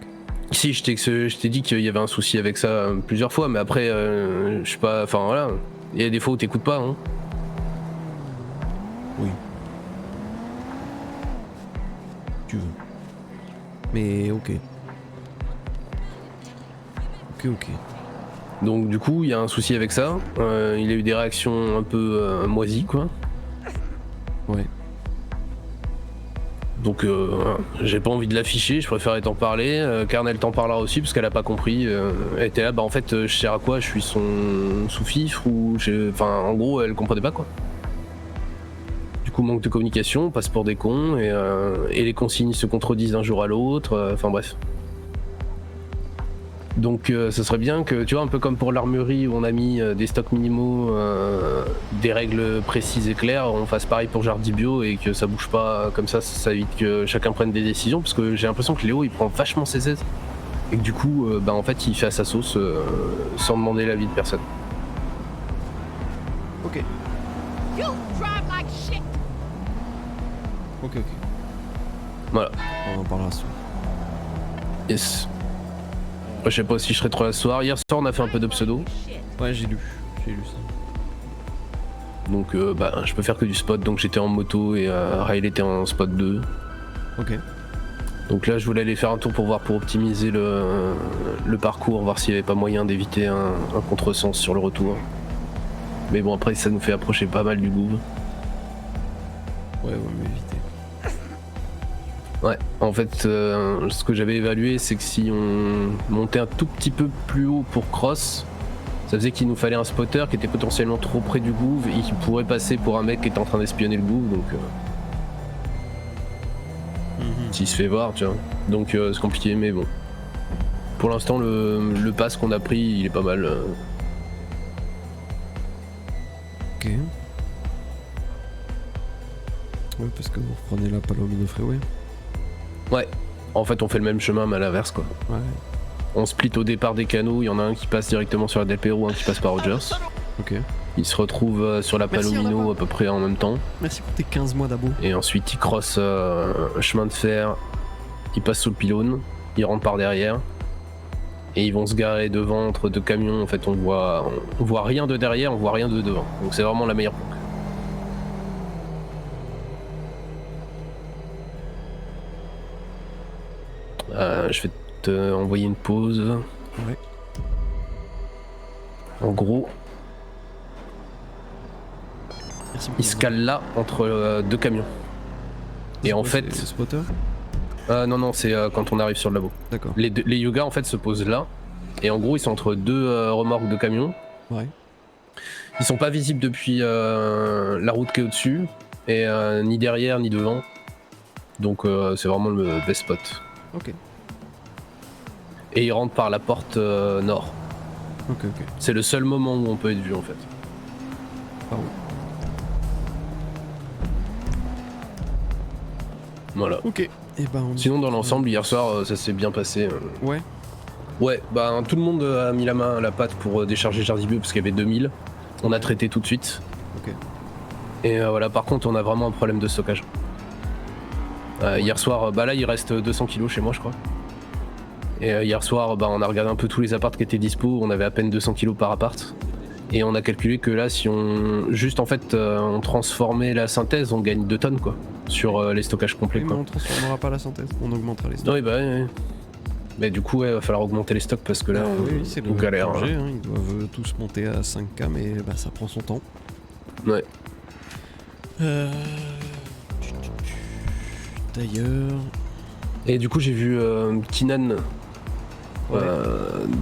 Si, je t'ai dit qu'il y avait un souci avec ça plusieurs fois, mais après, je sais pas, enfin voilà, il y a des fois où t'écoutes pas, hein. Oui. Tu veux. Mais ok. Ok. Donc du coup, il y a un souci avec ça, il a eu des réactions un peu moisies, quoi. Ouais. Donc j'ai pas envie de l'afficher, je préférais t'en parler. Carnel t'en parlera aussi parce qu'elle a pas compris. Elle était là, bah en fait je sers à quoi, je suis son sous-fifre ou enfin en gros elle comprenait pas quoi. Du coup manque de communication, on passe pour des cons et les consignes se contredisent d'un jour à l'autre, enfin bref. Donc ce serait bien que, tu vois, un peu comme pour l'armurerie où on a mis des stocks minimaux, des règles précises et claires, on fasse pareil pour Jardy Bio et que ça bouge pas comme ça évite que chacun prenne des décisions, parce que j'ai l'impression que Léo il prend vachement ses aises et que du coup bah en fait il fait à sa sauce sans demander l'avis de personne. Ok. Ok. Voilà. On en parlera ce soir. Yes. Je sais pas si je serai trop là ce soir. Hier soir on a fait un peu de pseudo. Ouais, j'ai lu ça. Donc bah je peux faire que du spot, donc j'étais en moto et Riley était en spot 2. Ok. Donc là je voulais aller faire un tour pour optimiser le parcours, voir s'il n'y avait pas moyen d'éviter un contresens sur le retour. Mais bon après ça nous fait approcher pas mal du Gouv. Ouais, mais éviter. Ouais, en fait ce que j'avais évalué c'est que si on montait un tout petit peu plus haut pour cross, ça faisait qu'il nous fallait un spotter qui était potentiellement trop près du Gouv et qui pourrait passer pour un mec qui était en train d'espionner le Gouv, donc s'il se fait voir, tu vois. Donc c'est compliqué, mais bon. Pour l'instant le pass qu'on a pris il est pas mal. Ok. Ouais, parce que vous reprenez la Palomino Freeway. Ouais, en fait on fait le même chemin mais à l'inverse quoi. Ouais. On split au départ des canaux, il y en a un qui passe directement sur la Del Perro, un qui passe par Rogers. Ok. Ils se retrouvent sur la Merci, Palomino à peu près en même temps. Merci pour tes 15 mois d'abo. Et ensuite ils crossent chemin de fer, ils passent sous le pylône, ils rentrent par derrière. Et ils vont se garer devant entre deux camions, en fait on voit rien de derrière, on voit rien de devant. Donc c'est vraiment la meilleure planque. Je vais te envoyer une pause. Ouais. En gros, Merci beaucoup. il se cale là entre deux camions. Et en fait, C'est le spotter. non, c'est quand on arrive sur le labo. D'accord. Les Yuga en fait se posent là. Et en gros, ils sont entre deux remorques de camions. Ouais. Ils sont pas visibles depuis la route qui est au-dessus. Et ni derrière, ni devant. Donc c'est vraiment le best spot. Ok. Et ils rentrent par la porte nord. Ok. C'est le seul moment où on peut être vu en fait. Pardon. Voilà. Ok. Et ben, Sinon dans l'ensemble hier soir ça s'est bien passé. Ouais. Ouais, bah tout le monde a mis la main à la pâte pour décharger Jardy Bio parce qu'il y avait 2000. On a traité tout de suite. Ok. Et voilà, par contre on a vraiment un problème de stockage. Hier soir, bah là il reste 200 kilos chez moi je crois. Et hier soir bah on a regardé un peu tous les apparts qui étaient dispo, on avait à peine 200 kilos par appart. Et on a calculé que là si on juste en fait on transformait la synthèse, on gagne 2 tonnes quoi. Sur les stockages complets Oui, mais quoi. on transformera pas la synthèse, on augmentera les stocks. Oui bah ouais. Mais du coup ouais, va falloir augmenter les stocks parce que là oui, c'est on le galère. projet, Hein. hein, ils doivent tous monter à 5K, mais bah, ça prend son temps. Ouais. D'ailleurs... Et du coup j'ai vu Kinan Ouais.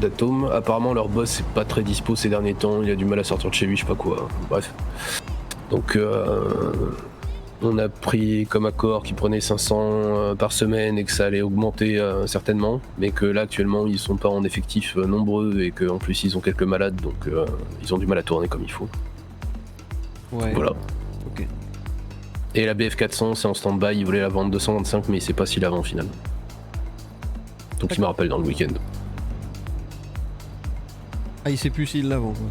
d'Atom. Apparemment leur boss est pas très dispo ces derniers temps, il a du mal à sortir de chez lui, je sais pas quoi. Bref. Donc on a pris comme accord qu'ils prenaient 500 par semaine et que ça allait augmenter certainement, mais que là actuellement ils sont pas en effectif nombreux et qu'en plus ils ont quelques malades, donc ils ont du mal à tourner comme il faut. Ouais. Voilà. Ok. Et la BF400 c'est en stand-by, il voulait la vendre 225 mais il sait pas s'il la vend au final. Donc il me rappelle dans le week-end. Ah, il sait plus s'il l'avant, quoi.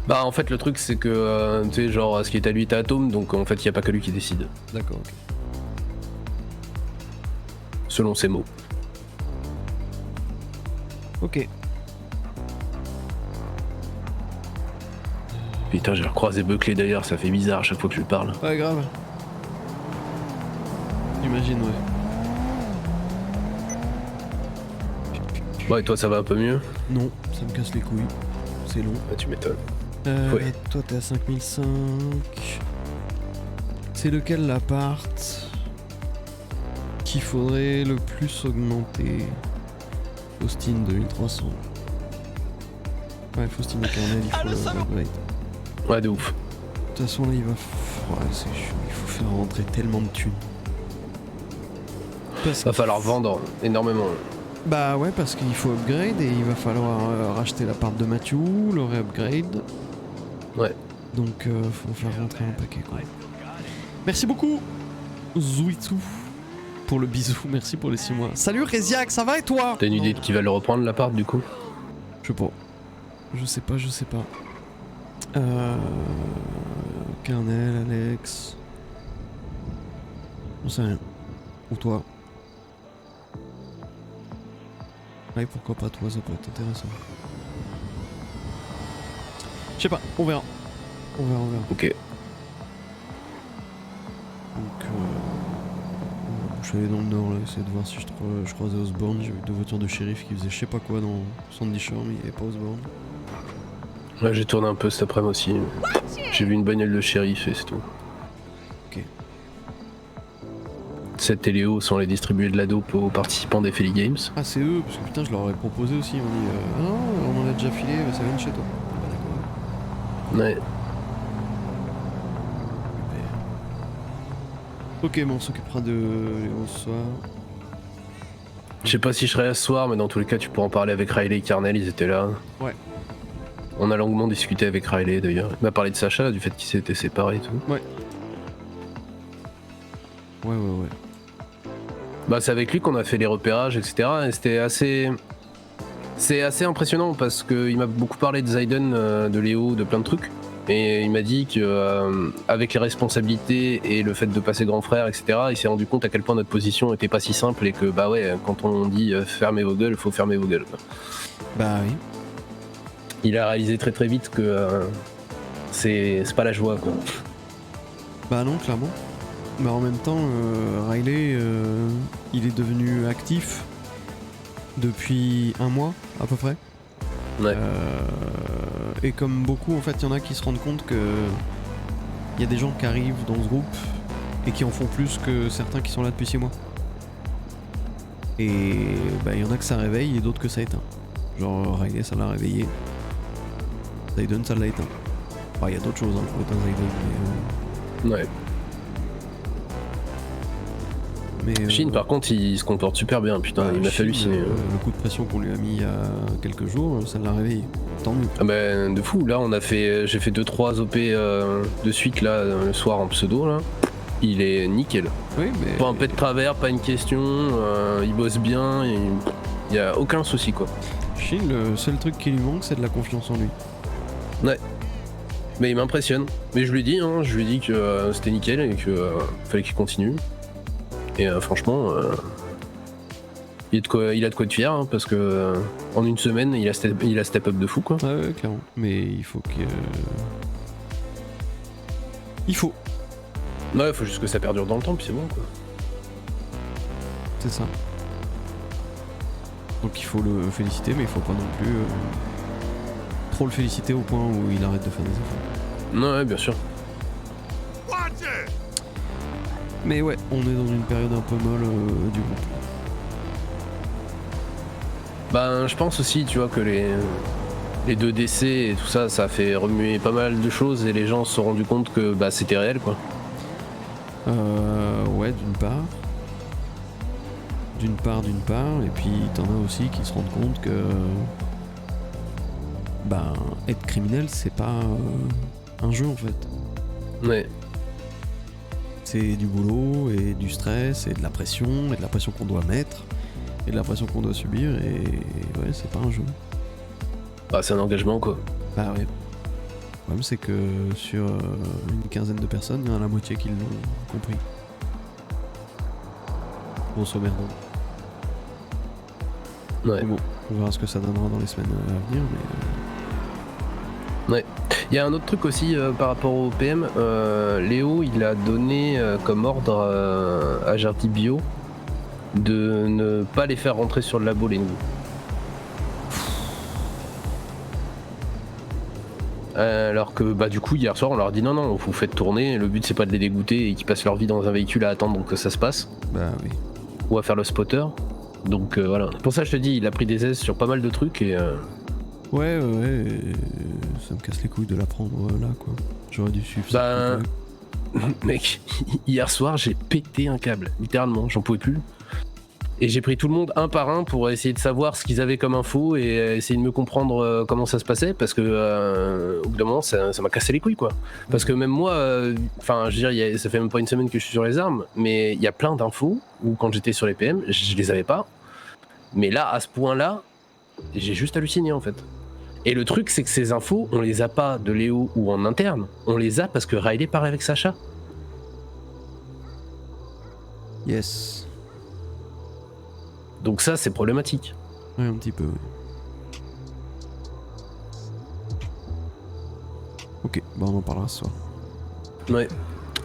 Bah en fait le truc c'est que tu sais genre ce qui est à lui est à Atom, donc en fait il y a pas que lui qui décide, D'accord, ok. selon ses mots. Ok. Putain j'ai recroisé Buckley d'ailleurs, ça fait bizarre à chaque fois que je lui parle. Ouais, grave. J'imagine, ouais. Bon et toi ça va un peu mieux? Non, ça me casse les couilles. C'est long. Ah tu m'étonnes. Ouais. Toi, t'es à 5005. C'est lequel l'appart qu'il faudrait le plus augmenter? Faustine 2300. Ouais, Faustine et Carnel, il faut le upgrade. Ouais de ouf. De toute façon, là, il va. Ouais, c'est chaud. Il faut faire rentrer tellement de thunes. Parce Va falloir vendre énormément. Bah ouais, parce qu'il faut upgrade et il va falloir racheter l'appart de Mathieu, le re-upgrade. Ouais. Donc faut faire rentrer un paquet, quoi. Merci beaucoup Zouitou pour le bisou, merci pour les 6 mois. Salut Reziak, ça va et toi? T'as une idée de qui va le reprendre l'appart du coup? Je sais pas. Je sais pas. Carnel, Alex. J'en sais rien. Ou toi. Ouais, pourquoi pas toi, ça peut être intéressant. Je sais pas, on verra. On verra. Ok. Donc, je suis allé dans le nord là, essayer de voir si je croisais Osborne. J'ai vu 2 voitures de shérif qui faisaient je sais pas quoi dans Sandy Shore, mais il n'y avait pas Osborne. Ouais j'ai tourné un peu cet après-midi aussi. J'ai vu une bagnole de shérif et c'est tout. Ok. Cette et Léo sont les distribués de la dope aux participants des Philly Games. Ah, c'est eux, parce que putain, je leur aurais proposé aussi. On dit ah non, on en a déjà filé, ça vient de chez toi. Bah, d'accord. Ouais. Ok, bon, on s'occupera de Léo ce soir. Je sais pas si je serai là ce soir, mais dans tous les cas tu pourras en parler avec Riley et Carnel, ils étaient là. Ouais. On a longuement discuté avec Riley d'ailleurs. Il m'a parlé de Sacha, du fait qu'ils s'étaient séparés et tout. Ouais. Bah c'est avec lui qu'on a fait les repérages, etc. Et c'était assez... C'est assez impressionnant parce qu'il m'a beaucoup parlé de Zayden, de Léo, de plein de trucs. Et il m'a dit que avec les responsabilités et le fait de passer grand frère, etc., il s'est rendu compte à quel point notre position était pas si simple et que bah ouais, quand on dit fermez vos gueules, faut fermer vos gueules. Bah oui. Il a réalisé très très vite que c'est pas la joie quoi. Bah non, clairement. Bah en même temps, Riley, il est devenu actif depuis 1 mois à peu près. Ouais. Et comme beaucoup, en fait, il y en a qui se rendent compte que il y a des gens qui arrivent dans ce groupe et qui en font plus que certains qui sont là depuis 6 mois. Et bah il y en a que ça réveille et d'autres que ça éteint. Genre Riley, ça l'a réveillé. Zayden, ça l'a éteint. Enfin, il y a d'autres choses pour éteindre Zayden, Ouais. mais Shin par contre il se comporte super bien, putain, il m'a fait halluciner. Le coup de pression qu'on lui a mis il y a quelques jours, ça l'a réveillé. Tant mieux. Ah bah de fou, là j'ai fait 2-3 OP de suite là le soir en pseudo là. Il est nickel. Oui, mais. Pas un pet de travers, pas une question, il bosse bien, il y a aucun souci quoi. Shin, le seul truc qui lui manque, c'est de la confiance en lui. Ouais. Mais il m'impressionne. Mais je lui ai dit que c'était nickel et que fallait qu'il continue. Et franchement, il a de quoi être fier hein, parce que en une semaine, il a step up de fou quoi. Ouais, clairement. Mais il faut que. Il faut. Ouais, faut juste que ça perdure dans le temps, puis c'est bon quoi. C'est ça. Donc il faut le féliciter, mais il faut pas non plus trop le féliciter au point où il arrête de faire des efforts. Ouais, bien sûr. Mais ouais, on est dans une période un peu molle du groupe. Ben, je pense aussi, tu vois, que les 2 décès et tout ça, ça a fait remuer pas mal de choses et les gens se sont rendus compte que bah, c'était réel, quoi. Ouais, d'une part. Et puis t'en as aussi qui se rendent compte que ben être criminel c'est pas un jeu en fait. Ouais. C'est du boulot et du stress et de la pression qu'on doit mettre et de la pression qu'on doit subir et ouais c'est pas un jeu. Bah c'est un engagement quoi. Bah ouais. Le problème c'est que sur une quinzaine de personnes, il y en a la moitié qui l'ont compris. Grosso merdo. Ouais. Bon, on verra ce que ça donnera dans les semaines à venir, mais... Ouais. Il y a un autre truc aussi par rapport au PM. Léo, il a donné comme ordre à Jardy Bio de ne pas les faire rentrer sur le labo, les nouveaux. Alors que bah du coup hier soir on leur a dit non vous faites tourner, le but c'est pas de les dégoûter et qu'ils passent leur vie dans un véhicule à attendre que ça se passe. Bah oui. Ou à faire le spotter. Donc voilà. Pour ça je te dis, il a pris des aises sur pas mal de trucs et Ouais, ça me casse les couilles de l'apprendre là quoi. J'aurais dû suivre ça. Mec, hier soir j'ai pété un câble, littéralement, j'en pouvais plus. Et j'ai pris tout le monde un par un pour essayer de savoir ce qu'ils avaient comme info et essayer de me comprendre comment ça se passait parce que au bout d'un moment ça m'a cassé les couilles quoi. Parce que même moi, enfin je veux dire, ça fait même pas une semaine que je suis sur les armes, mais il y a plein d'infos où quand j'étais sur les PM, je les avais pas. Mais là, à ce point-là, j'ai juste halluciné en fait. Et le truc c'est que ces infos, on les a pas de Léo ou en interne, on les a parce que Riley part avec Sacha. Yes. Donc ça c'est problématique. Ouais, un petit peu. Ouais. Ok, bah on en parlera ce soir. Ouais.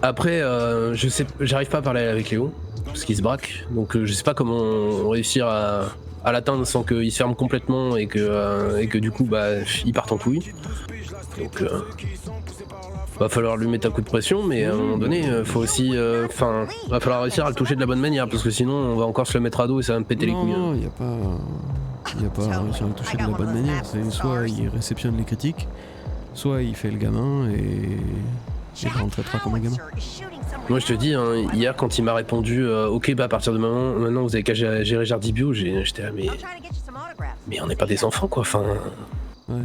Après, je sais, j'arrive pas à parler avec Léo parce qu'il se braque, donc je sais pas comment réussir à l'atteindre sans qu'il se ferme complètement et que du coup bah il parte en couille. Donc va falloir lui mettre un coup de pression, mais à un moment donné, faut aussi, va falloir réussir à le toucher de la bonne manière parce que sinon on va encore se le mettre à dos et ça va me péter les couilles. Non, y a pas à réussir à le toucher de la bonne manière. C'est soit il réceptionne les critiques, soit il fait le gamin et on le traitera comme un gamin. Moi je te dis, hein, hier quand il m'a répondu ok bah à partir de maintenant vous avez qu'à gérer Jardy Bio, j'étais là mais on n'est pas des enfants quoi, enfin... Ouais.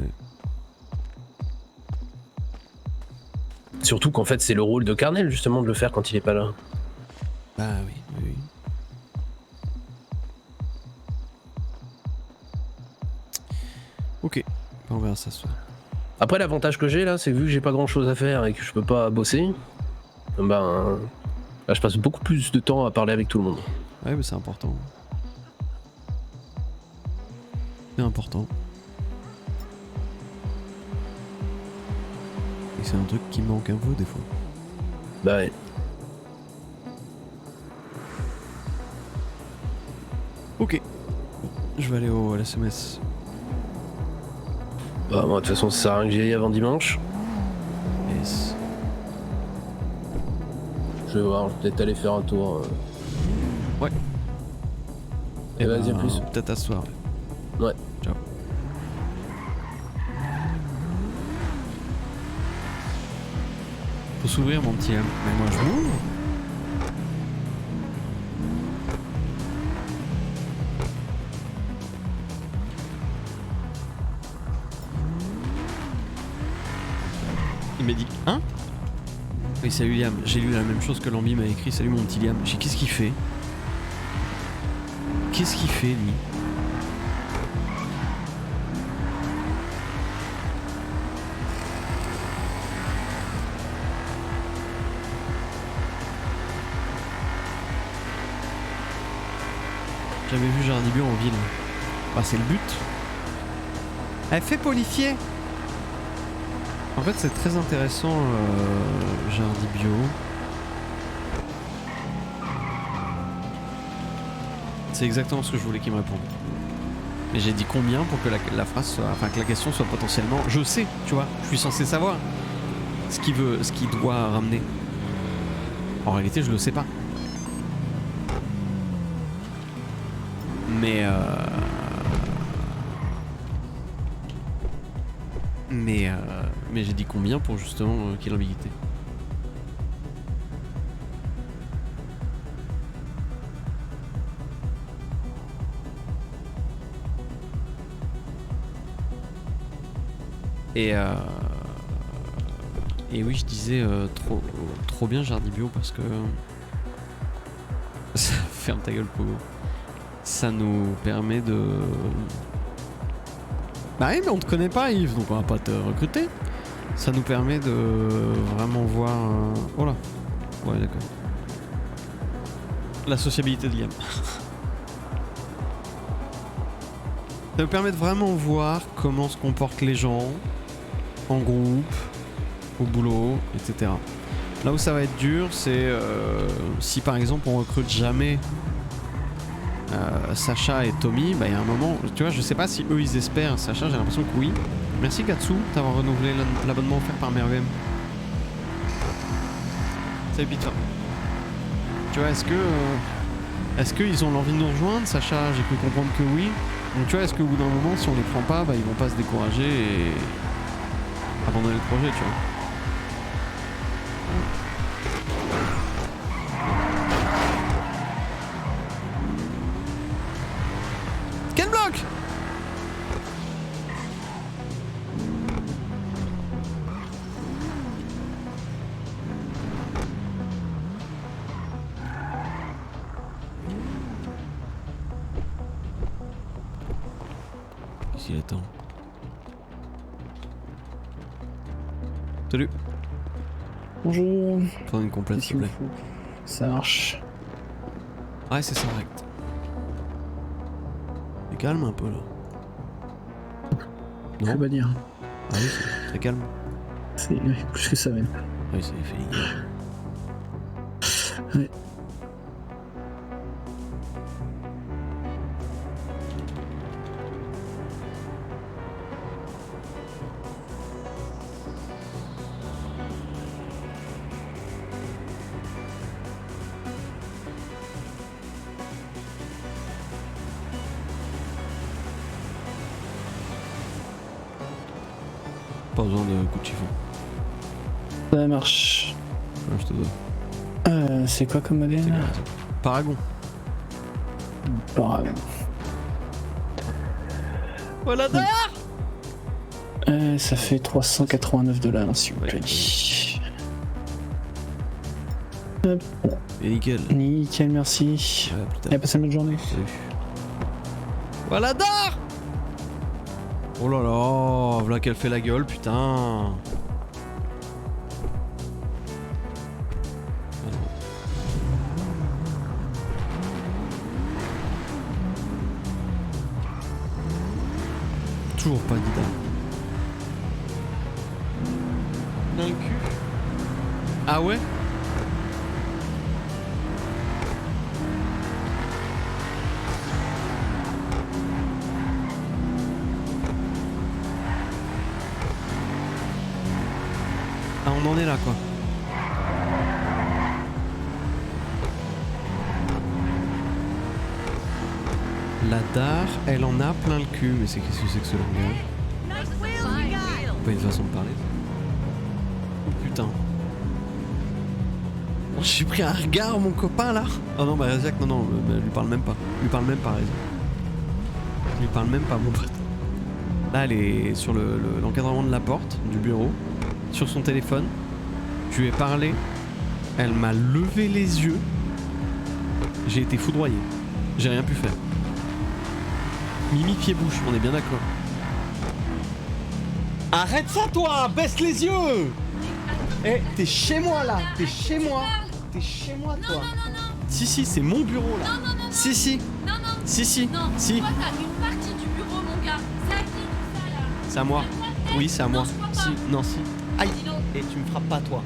Surtout qu'en fait c'est le rôle de Carnel justement de le faire quand il est pas là. Bah oui. Ok, on verra ça ce soir. Après l'avantage que j'ai là, c'est que vu que j'ai pas grand chose à faire et que je peux pas bosser, ben là je passe beaucoup plus de temps à parler avec tout le monde. Ouais mais c'est important. C'est important. Et c'est un truc qui manque un peu des fois. Bah ouais. Ok. Je vais aller à la SMS. Bah moi de toute façon ça sert à rien que j'y aille avant dimanche. Yes. Je vais voir, je vais peut-être aller faire un tour. Ouais. Et vas-y à plus. Peut-être à ce soir. Ouais. Ciao. Faut s'ouvrir mon petit homme. Mais moi je m'ouvre. Il m'a dit hein? Oui salut Liam, j'ai lu la même chose que Lambi m'a écrit. Salut mon petit Liam. J'ai qu'est-ce qu'il fait? Qu'est-ce qu'il fait lui? J'avais vu Jardy Bio en ville. Bah c'est le but. Elle fait policier. En fait c'est très intéressant Jardy Bio. C'est exactement ce que je voulais qu'il me réponde. Mais j'ai dit combien pour que la phrase soit, enfin que la question soit potentiellement. Je sais, tu vois, je suis censé savoir ce qu'il veut, ce qu'il doit ramener. En réalité je le sais pas. Mais j'ai dit combien pour justement qu'il y ait l'ambiguïté. Et oui, je disais trop bien Jardibio parce que ferme ta gueule Pogo. Ça nous permet de... Bah oui, mais on te connaît pas Yves, donc on va pas te recruter. Ça nous permet de vraiment voir... Oh là. Ouais, d'accord. La sociabilité de Liam. Ça nous permet de vraiment voir comment se comportent les gens en groupe, au boulot, etc. Là où ça va être dur, c'est si par exemple on recrute jamais Sacha et Tommy, bah il y a un moment, tu vois, je sais pas si eux ils espèrent Sacha, j'ai l'impression que oui. Merci Katsu d'avoir renouvelé l'abonnement offert par Mervem. Salut Peter. Tu vois, est-ce qu'ils ont l'envie de nous rejoindre, Sacha? J'ai cru comprendre que oui. Donc tu vois, est-ce qu'au bout d'un moment, si on les prend pas, bah ils vont pas se décourager et abandonner le projet, tu vois. Quel bloc? Qu'est-ce qu'il attend? Salut. Bonjour. Prends une complète s'il te plaît. Ça marche. Ouais, c'est ça, direct. C'est calme un peu là. Je peux pas dire. Ah oui, c'est très calme. C'est plus que ça même. Oui, c'est fait. Ouais. Pas besoin de coup de chiffon. Ça marche. Ouais, je te dois. C'est quoi comme modèle? Paragon. Paragon. Voilà d'ailleurs. Ça fait $389 s'il vous plaît. Et nickel. Nickel, merci. Ouais, plus tard. Allez, passez une bonne journée. Salut. Voilà d'art. Oh là là, voilà qu'elle fait la gueule, putain. Toujours pas d'idée. Dans le cul. Ah ouais? Ah, on en est là quoi. La dare, elle en a plein le cul, mais qu'est-ce que c'est que ce langage? Pas une façon de parler. Oh putain. Oh, j'ai pris un regard mon copain là. Oh non bah Razak, non, lui parle même pas. Lui parle même pas Razak. Lui parle même pas mon pote. Là elle est sur l'encadrement de la porte du bureau, sur son téléphone. Je lui ai parlé, elle m'a levé les yeux. J'ai été foudroyé. J'ai rien pu faire. Mimi pied-bouche, on est bien d'accord. Arrête ça toi, baisse les yeux. Eh, t'es chez moi là, t'es chez moi. T'es chez moi toi. Non. Si, c'est mon bureau là. Non. Si. Non. Si. Non. Si. Toi, t'as une partie du bureau, mon gars. C'est à qui tout ça là? C'est à moi. Oui, c'est à moi. Non, je crois pas. Si, non, si. Aïe. Dis donc. Et tu me frappes pas toi.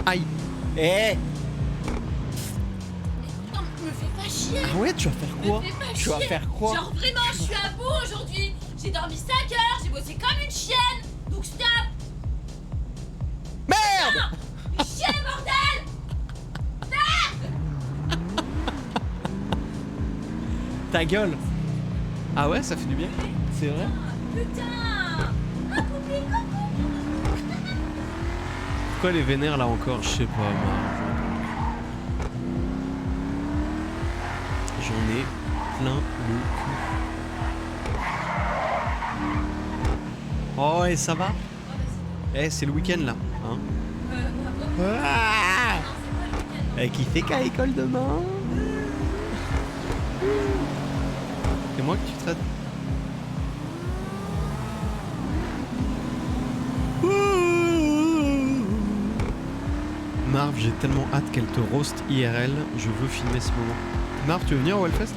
Aïe. Eh. Non, me fais pas chier. Ah ouais, tu vas faire quoi? Me fais pas Tu vas chier. faire quoi? Genre vraiment, je suis à bout aujourd'hui. J'ai dormi 5 heures, j'ai bossé comme une chienne. Donc stop. Merde. Chier, bordel. Ta gueule. Ah ouais, ça fait du bien. C'est vrai? Putain. Ah, coucou. Pourquoi elle est vénère là encore? Je sais pas, moi. J'en ai plein le cul. Oh, et ça va? Eh, c'est le week-end là. Hein? Ah, et qui fait qu'à l'école demain? C'est moi que tu traites? Marv, j'ai tellement hâte qu'elle te roast IRL, je veux filmer ce moment. Marv, tu veux venir au Hellfest?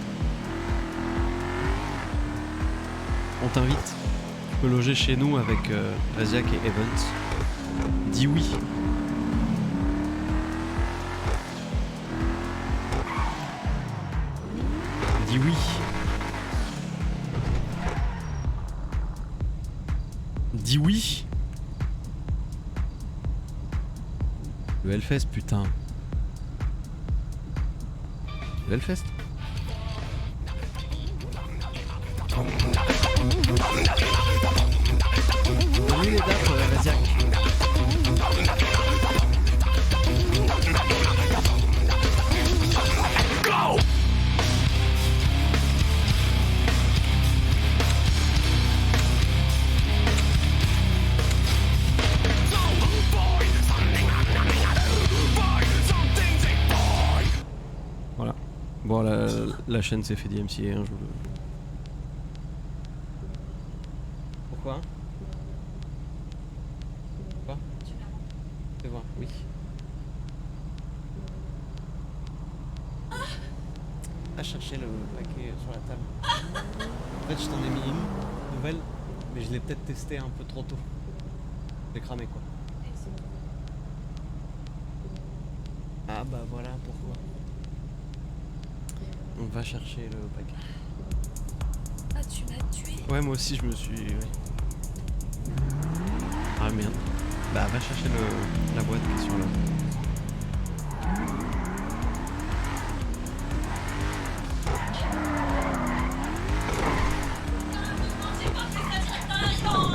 On t'invite. Tu peux loger chez nous avec Reziak et Evans. Dis oui. Dis oui. Dis oui. Le Hellfest, putain. Le Hellfest. Donne-lui les dates, Reziak. Voilà. Bon, la chaîne s'est fait DMCA, hein, je vous le... Pourquoi? Quoi? Fais voir, oui. Va chercher le paquet sur la table. En fait, je t'en ai mis une nouvelle, mais je l'ai peut-être testé un peu trop tôt. J'ai cramé quoi. Ah bah voilà pourquoi. On va chercher le paquet. Ah, tu m'as tué. Ouais, moi aussi je me suis... ouais. Ah merde. Bah va chercher la boîte qui est sur là.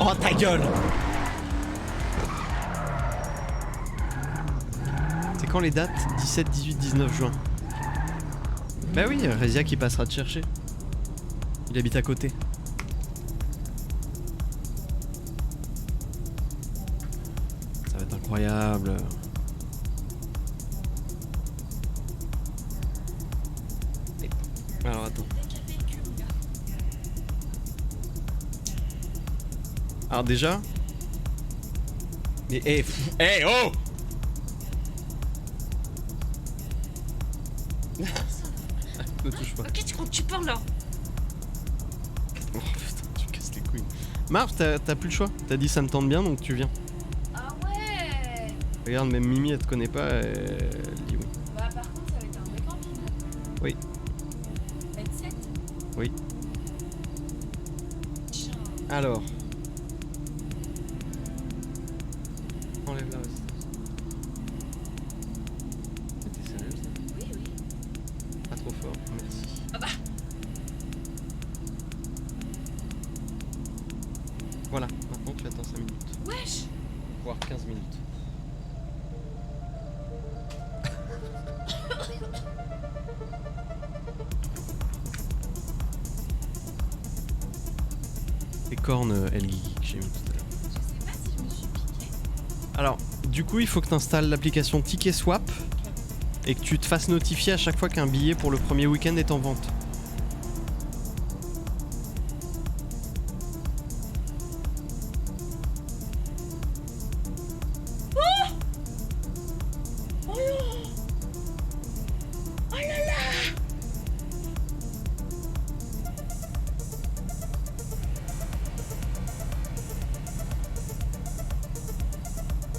Oh ta gueule! C'est quand les dates? 17, 18, 19 juin. Bah oui, Reziak il passera te chercher. Il habite à côté. Ça va être incroyable. Alors attends. Alors déjà... Mais oh! Ne touche pas. Ok, tu crois que tu parles là? Oh putain, tu casses les couilles. Marv, t'as plus le choix. T'as dit ça me tente bien donc tu viens. Ah ouais. Regarde, même Mimi elle te connaît pas, elle dit oui. Bah par contre, ça va être un vrai camping. Oui. 27. Oui. Tiens. Alors. Enlève la aussi. T'es sérieuse là? Oui, oui. Pas trop fort, merci. Ah bah. Voilà, maintenant tu attends 5 minutes. Wesh. Voire 15 minutes. Les cornes, elle geek, j'ai mis tout à l'heure. Je sais pas si je me suis piqué. Alors, du coup, il faut que tu installes l'application Ticket Swap et que tu te fasses notifier à chaque fois qu'un billet pour le premier week-end est en vente.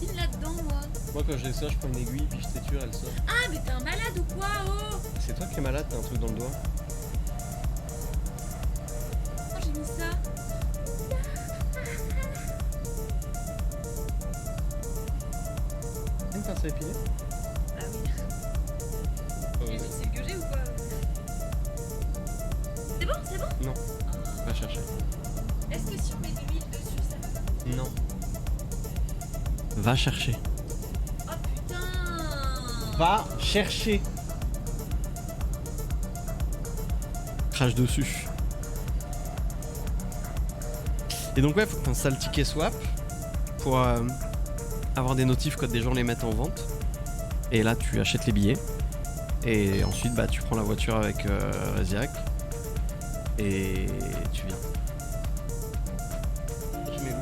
Il est là-dedans, moi. Moi, quand j'ai ça, je prends une aiguille puis je t'éture, elle sort. Ah, mais t'es un malade ou quoi, oh? C'est toi qui es malade, t'as un truc dans le doigt. Pourquoi j'ai mis ça? Une pince à épiler? Ah oui. Et c'est que j'ai ou quoi? C'est bon, c'est bon? Non, va chercher. Est-ce que si on met de l'huile dessus, ça va? Non. Va chercher. Va chercher. Crash dessus. Et donc ouais, faut que tu installes Ticket Swap pour avoir des notifs quand des gens les mettent en vente. Et là tu achètes les billets. Et ensuite bah tu prends la voiture avec Reziac. Et tu viens. Je mets où?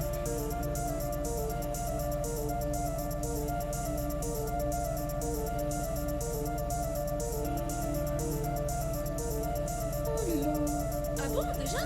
Ah bon, déjà?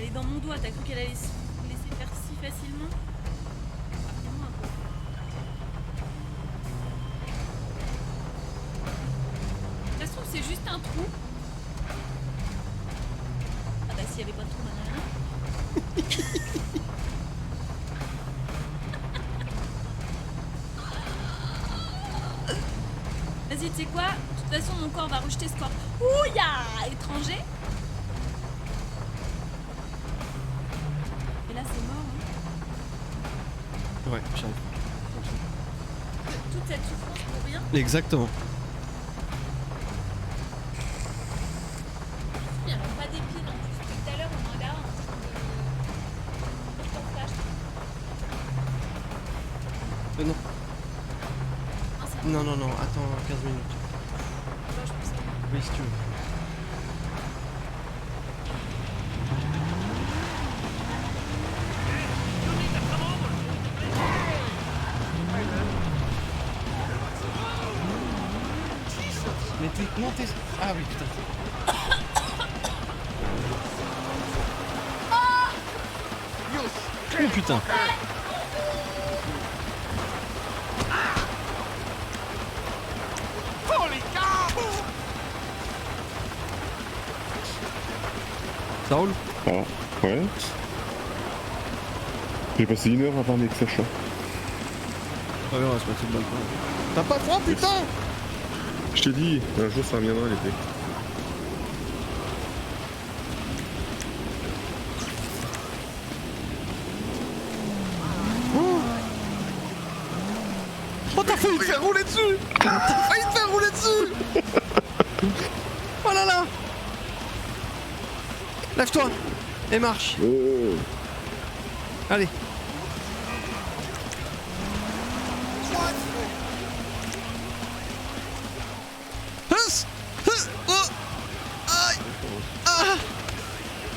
Elle est dans mon doigt, t'as cru qu'elle allait se laisser faire si facilement? Dis-moi, quoi. Ça se trouve, c'est juste un trou. Ah bah s'il y avait pas de trou, banana. Vas-y, tu sais quoi? De toute façon, mon corps va rejeter ce corps. Ouya! Étranger. Et là, c'est mort. Hein. Ouais, j'arrive. Toute cette souffrance pour rien. Exactement. Il n'y a même pas d'épines en plus. Tout à l'heure, on en regarde en train de faire flash. Non. Ah, c'est Non, non, non, attends 15 minutes. moi, je pense que Oui, si tu veux. Mais t'es... Comment t'es... Ah oui, putain. Oh putain. Ça roule? Ah, ouais. J'ai passé 1 heure à parler avec Sacha. Ouais, on va se mettre sur le balcon. T'as pas froid, putain? Je t'ai dit, un jour ça reviendra l'été. Oh, t'as failli te faire rouler dessus! T'as failli te faire rouler dessus! Oh là là! Lève-toi! Et marche! Oh. Allez!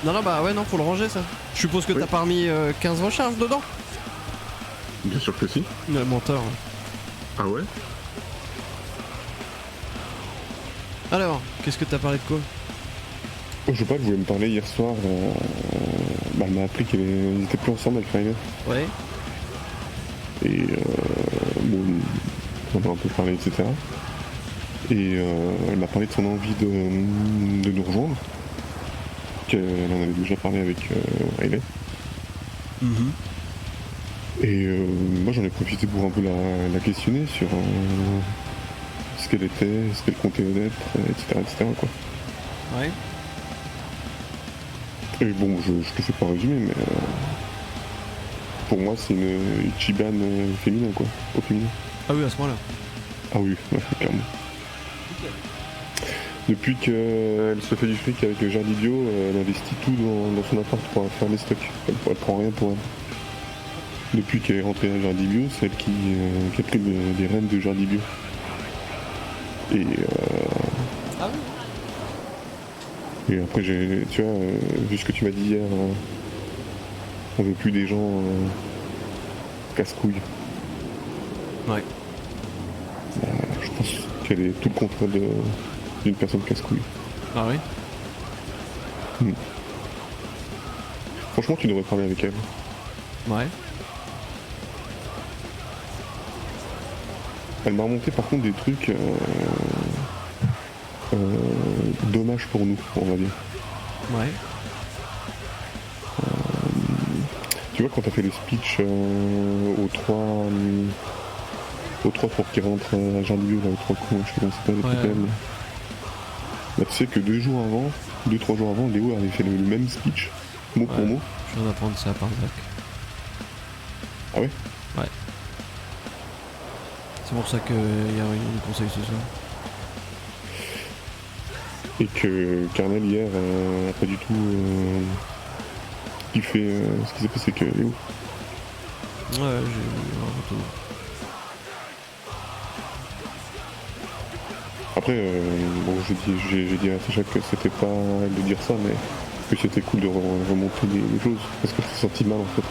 Non, non, bah ouais, non, faut le ranger ça. Je suppose que Oui. t'as pas remis 15 recharges dedans? Bien sûr que si. Le menteur. Ah ouais? Alors, qu'est-ce que t'as parlé de quoi? Oh, je sais pas, elle voulait me parler hier soir. Bah, elle m'a appris qu'ils étaient plus ensemble avec Rainer. Ouais. Et bon, on a un peu parlé, etc. Et elle m'a parlé de son envie de nous rejoindre. Qu'elle en avait déjà parlé avec Riley. Et moi j'en ai profité pour un peu la questionner sur ce qu'elle était, ce qu'elle comptait être, etc. quoi. Ouais. Et bon, je te fais pas résumer, mais pour moi c'est une Ichiban féminin quoi, au féminin. Ah oui, à ce moment-là. Ah oui, ouais, clairement. Depuis qu'elle se fait du fric avec le Jardy Bio, elle investit tout dans son appart pour faire des stocks. Elle prend rien pour elle. Depuis qu'elle est rentrée à Jardy Bio, c'est elle qui a pris les rênes de Jardy Bio. Et, Ah oui. et après, tu vois, vu ce que tu m'as dit hier, on veut plus des gens casse-couilles. Ouais. Bah, je pense qu'elle est tout le contraire d'une personne casse-couille. Ah oui. Franchement, tu devrais parler avec elle. Ouais. Elle m'a remonté par contre des trucs dommages pour nous, on va dire. Ouais. Tu vois, quand t'as fait le speech aux trois pour qu'ils rentrent à Jardy, là, aux 3 coups, je sais pas comment ça s'appelle, Ouais. TPM. Bah, tu sais que 2-3 jours avant, Léo avait fait le même speech, mot pour Ouais. mot. Je viens d'apprendre ça par Zach. Ah ouais? Ouais. C'est pour ça qu'il y a eu un conseil ce soir. Et que Carnel hier a pas du tout kiffé ce qui s'est passé avec Léo. Ouais, j'ai eu un retour. Après, bon, j'ai dit à Sacha que c'était pas à elle de dire ça, mais que c'était cool de remonter les choses. Parce que je me suis senti mal en fait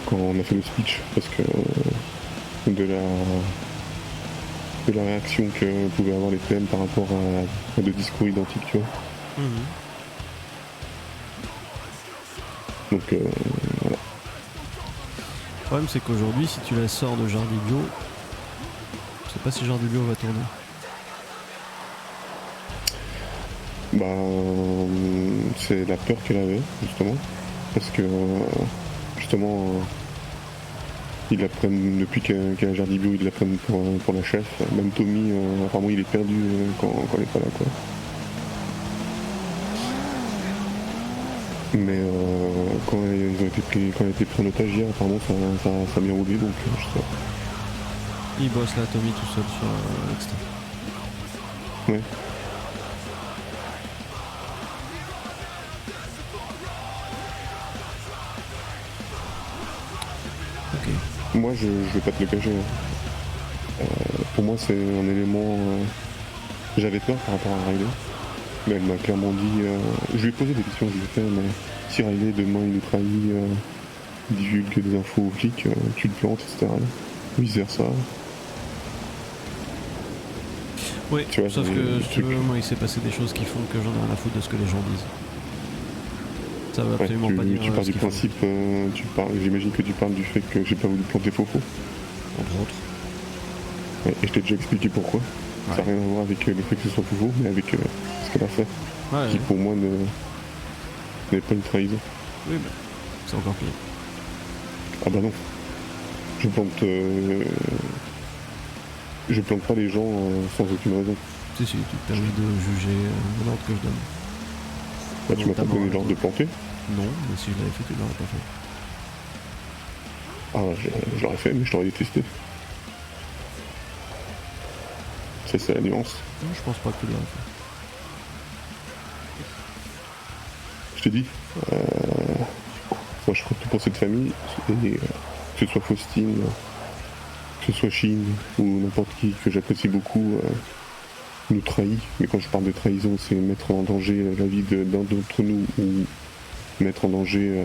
quand on a fait le speech. Parce que de la réaction que pouvaient avoir les PM par rapport à des discours identiques, tu vois. Donc voilà. Le problème, c'est qu'aujourd'hui, si tu la sors de Jardy Bio, je sais pas si Jardy Bio va tourner. C'est la peur qu'elle avait, justement. Parce que, justement, ils la prennent, depuis qu'elle a Jardy Bio, ils la prennent pour la chef. Même Tommy, apparemment, il est perdu quand elle est pas là, quoi. Mais quand elle a été pris en otage hier, apparemment, ça a bien roulé, donc je sais pas. Il bosse là, Tommy, tout seul sur l'extra. Ouais. Ok. Moi, je vais pas te le cacher. Pour moi, c'est un élément. J'avais peur par rapport à Riley, mais elle m'a clairement dit. Je lui ai posé des questions, je lui ai fait, mais si Riley demain il nous trahit, divulgue des infos aux flics, tu le plantes, etc. Vice versa. Oui, Tu vois, sauf c'est que des si tu veux, trucs. moi il s'est passé des choses qui font que j'en ai rien à foutre de ce que les gens disent. Ça va Ouais, absolument pas dire tu pars ce du qu'ils font. principe, j'imagine que tu parles du fait que j'ai pas voulu planter Fofo. Entre autres. Ouais, et je t'ai déjà expliqué pourquoi. Ouais. Ça n'a rien à voir avec le fait que ce soit Fofo, mais avec ce qu'elle a fait, Ouais, qui pour moi n'est pas une trahison. oui, bah, c'est encore pire. Ah bah non. Je plante pas les gens sans aucune raison. Si, tu te permets de juger l'ordre que je donne. Bah, tu m'as pas donné l'ordre de planter. Non, mais si je l'avais fait, tu l'aurais pas fait. Ah, je l'aurais fait, mais je l'aurais détesté. C'est la nuance. Non, je pense pas que tu l'aurais fait. Je te dis, moi je ferais tout pour cette famille, et que ce soit Faustine, que ce soit Chine, ou n'importe qui que j'apprécie beaucoup, nous trahit. Mais quand je parle de trahison, c'est mettre en danger la vie d'un d'entre nous, ou mettre en danger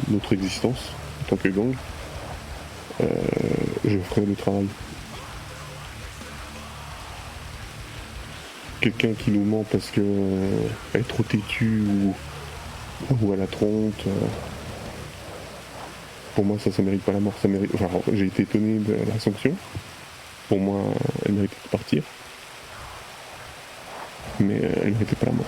notre existence en tant que gang. Je ferai le travail. Quelqu'un qui nous ment parce que elle est trop têtue ou à la trompe, pour moi ça mérite pas la mort. Enfin, j'ai été étonné de la sanction. Pour moi, elle méritait de partir, mais elle méritait pas la mort.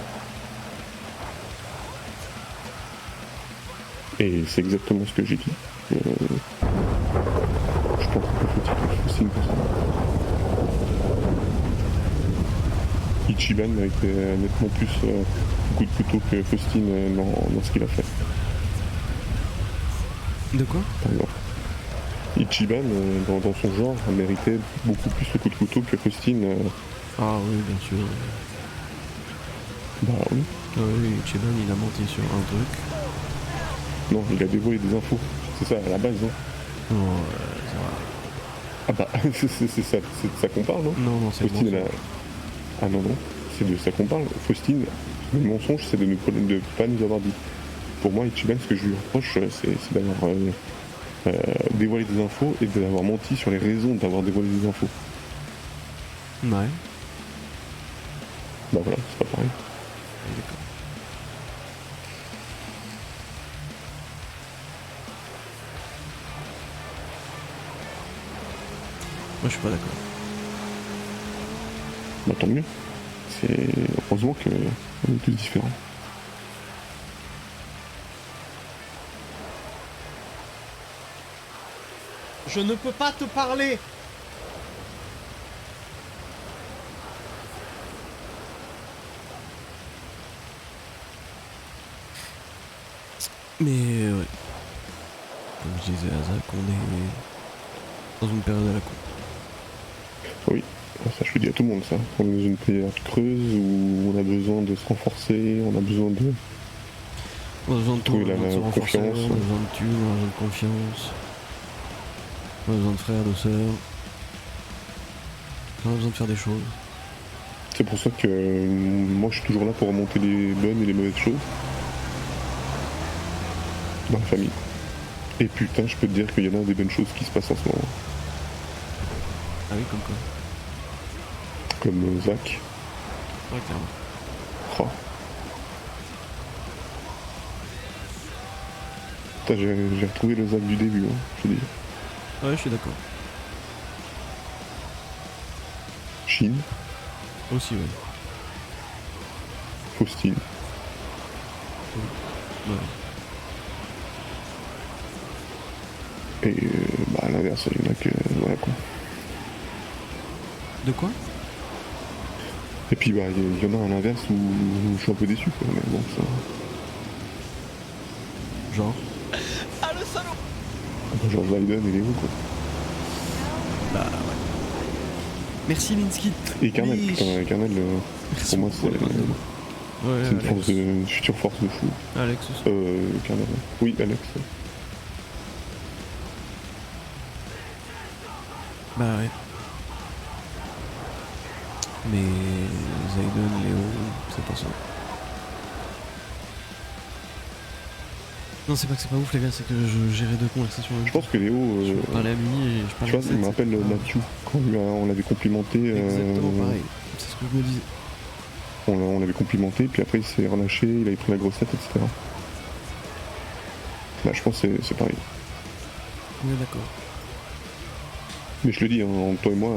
Et c'est exactement ce que j'ai dit. Je pense que faut pour ça. Ichiban a été nettement plus coup de couteau que Faustine dans ce qu'il a fait, De quoi? par exemple. Ichiban, dans son genre, a mérité beaucoup plus le coup de couteau que Faustine. Ah oui, bien sûr. Bah oui. Oui, Chiban, il a menti sur un truc. Non, il a dévoilé des infos. C'est ça, à la base, hein. Non, ça va. Ah bah, c'est de ça qu'on parle, non? Non, c'est Faustine, bon. elle a... Ah non, c'est de ça qu'on parle. Faustine, le mensonge, c'est de ne pas nous avoir dit. Pour moi, Ichiban, ce que je lui reproche, c'est d'avoir dévoilé des infos et d'avoir menti sur les raisons d'avoir dévoilé des infos. Ouais. Bah voilà, c'est pas pareil. D'accord. Moi, je suis pas d'accord. Bah tant mieux. Heureusement qu'on est tous différents. Je ne peux pas te parler. Mais ouais. Comme je disais à Zach, on est dans une période à la con. Oui, ça je le dis à tout le monde ça. On est dans une période creuse où on a besoin de se renforcer, on a besoin de... On a besoin de tout, Oui, on a besoin de se la renforcer, on a confiance. besoin de thunes, on a besoin de confiance. On a besoin de frères, de sœurs. On a besoin de faire des choses. C'est pour ça que moi je suis toujours là pour remonter les bonnes et les mauvaises choses dans la famille. Et putain, je peux te dire qu'il y en a des bonnes choses qui se passent en ce moment. Ah oui, comme quoi. Comme Zach. Ouais, clairement. Oh. Putain, j'ai retrouvé le Zach du début, hein, je te dis. Ouais, je suis d'accord. Chine, Aussi, ouais. Faustine. Ouais. Et bah, à l'inverse, il y en a que. Voilà quoi. De quoi? Et puis bah, il y en a à l'inverse où je suis un peu déçu quoi, mais bon, ça. Genre. Genre Biden et Léo quoi. Bah ouais. Merci Linsky. Et Carnel, Oui. putain, Carnel, Merci pour moi beaucoup, c'est Ouais, une Alex. force une future force de fou. Alex aussi. Carnel, ouais. Oui, Alex. Ouais. Bah ouais. Mais Zayden, Léo, c'est pas ça. Non, c'est pas que c'est pas ouf les gars, c'est que je gérais deux conversations en même Je temps. pense que Léo, Je parlais à Mimi et je tu parlais vois, à il Seth, me rappelle c'est pas- Mathieu, quand on l'avait complimenté. Exactement pareil. C'est ce que je me disais. On l'avait complimenté, puis après il s'est relâché, il avait pris la grossette, etc. Là, je pense que c'est pareil. On est d'accord. Mais je le dis, hein, entre toi et moi,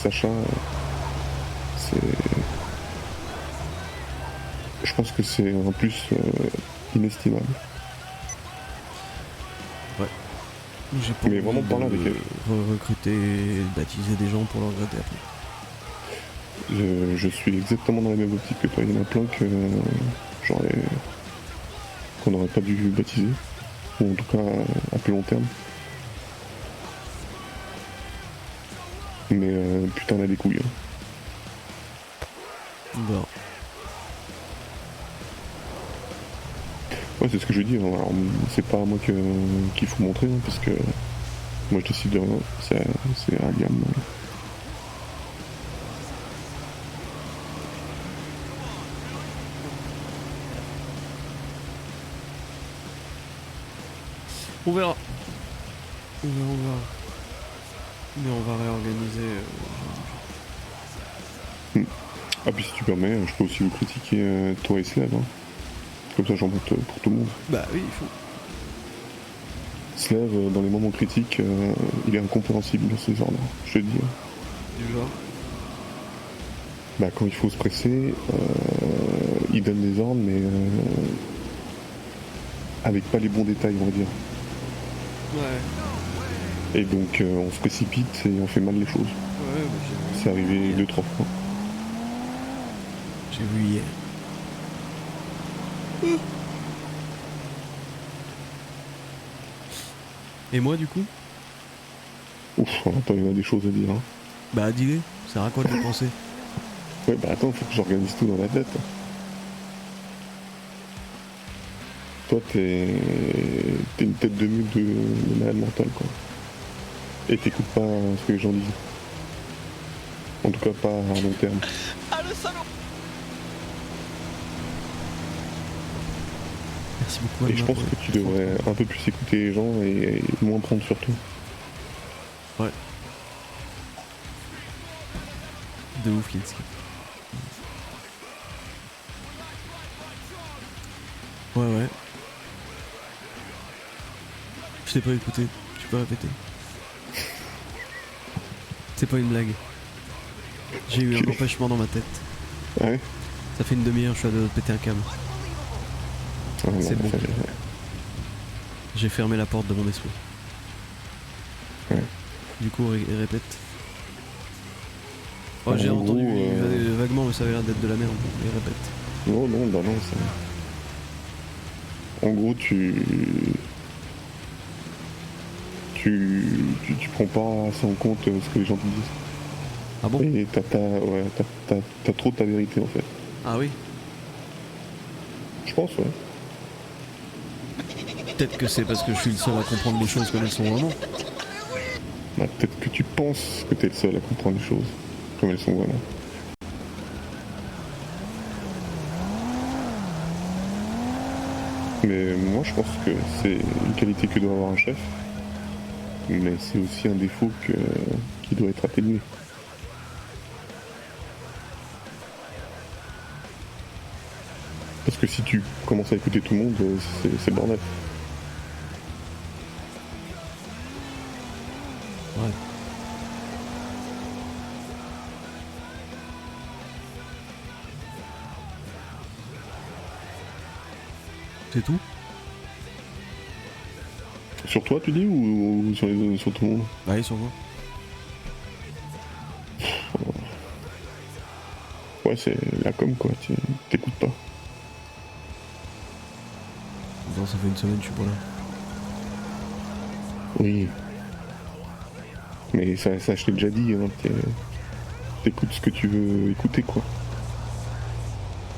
Sacha, c'est. Je pense que c'est un plus inestimable. J'ai pas Mais envie vraiment de parler avec elle. recruter, baptiser des gens pour leur regretter après. Je suis exactement dans la même optique que toi. Il y en a plein que qu'on n'aurait pas dû baptiser, ou en tout cas à plus long terme. Mais putain, on a des couilles. Hein. Bon. Ouais, c'est ce que je dis. Hein. Alors, c'est pas à moi qu'il faut montrer, hein, parce que moi je décide de rien. C'est à Liam. On verra. On verra. Mais on va réorganiser. Ah, puis si tu permets, je peux aussi vous critiquer toi et Slav. Hein. Comme ça, j'en monte pour tout le monde. Bah oui, il faut. Slav, dans les moments critiques, il est incompréhensible dans ses ordres. Je te le dis. Hein. Du genre. Bah, quand il faut se presser, il donne des ordres, mais avec pas les bons détails, on va dire. Ouais. Et donc, on se précipite et on fait mal les choses. Ouais, bah j'ai C'est arrivé 2-3 fois. J'ai vu hier. Et moi du coup? Ouf, attends, il y en a des choses à dire. Hein. Bah dis-les, ça sert à quoi de le penser? Ouais, bah attends, faut que j'organise tout dans la tête. Toi, t'es une tête de mule de malade mental, quoi. Et t'écoutes pas ce que les gens disent. En tout cas, pas à long terme. Merci beaucoup. Et je Alma, pense pour que le- tu devrais un peu plus écouter les gens et moins prendre sur toi. Ouais. De ouf, Linsky. Ouais. Je t'ai pas écouté, tu peux répéter. C'est pas une blague. J'ai eu un empêchement dans ma tête. Ah ouais. Ça fait une demi-heure, je suis à deux doigts de péter un câble. Ah non, C'est bon. ça, J'ai fermé la porte de mon esprit. Ouais. Du coup, répète. Oh, j'ai En entendu gros, vaguement, mais ça avait l'air d'être de la merde. Mais répète. Non, bah non, ça. En gros, tu prends pas assez en compte ce que les gens te disent. Ah bon? Et t'as trop ta vérité en fait. Ah oui? Je pense, ouais. Peut-être que c'est parce que je suis le seul à comprendre les choses comme elles sont vraiment. Bah, peut-être que tu penses que t'es le seul à comprendre les choses comme elles sont vraiment. Mais moi je pense que c'est une qualité que doit avoir un chef, mais c'est aussi un défaut qui doit être atténué. Parce que si tu commences à écouter tout le monde, c'est le bordel. C'est tout. Sur toi, tu dis, ou sur tout le monde? Allez, sur moi. Ouais, c'est la com, quoi, tu t'écoutes pas. Non, ça fait une semaine, je suis pas là. Oui. Mais ça je t'ai déjà dit, hein, t'écoutes ce que tu veux écouter, quoi.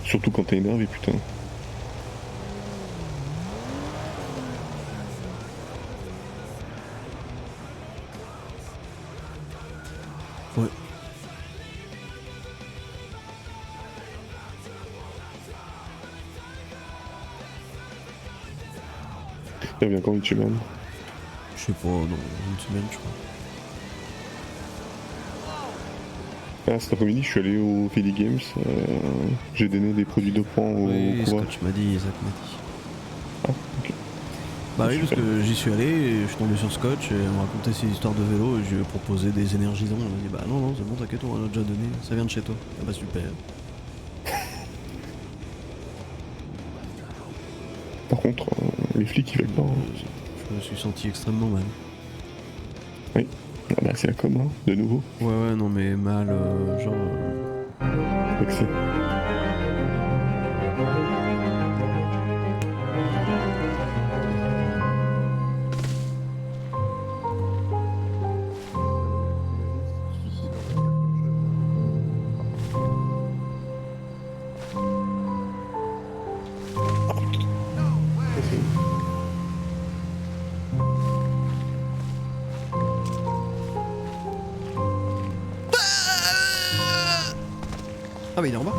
Surtout quand t'es énervé, putain. Ouais. Il revient quand, Ichiban? Je sais pas, dans une semaine, je crois. Ah, cet après-midi, je suis allé au Philly Games. J'ai donné des produits dopants au Oui, coureur. Scotch m'a dit, Zach m'a dit. Ah, ok. Bah oui, parce Super. que j'y suis allé, et je suis tombé sur Scotch, et elle m'a raconté ses histoires de vélo, et je lui ai proposé des énergisants. Elle m'a dit, bah non, c'est bon, t'inquiète, on en a déjà donné, ça vient de chez toi. Ah bah super. Par contre, les flics, ils veulent pas. Hein. Je me suis senti extrêmement mal. Ah bah, c'est la com, hein, de nouveau. Ouais, non, mais mal, genre. Vexé. Ah bah il est en bas.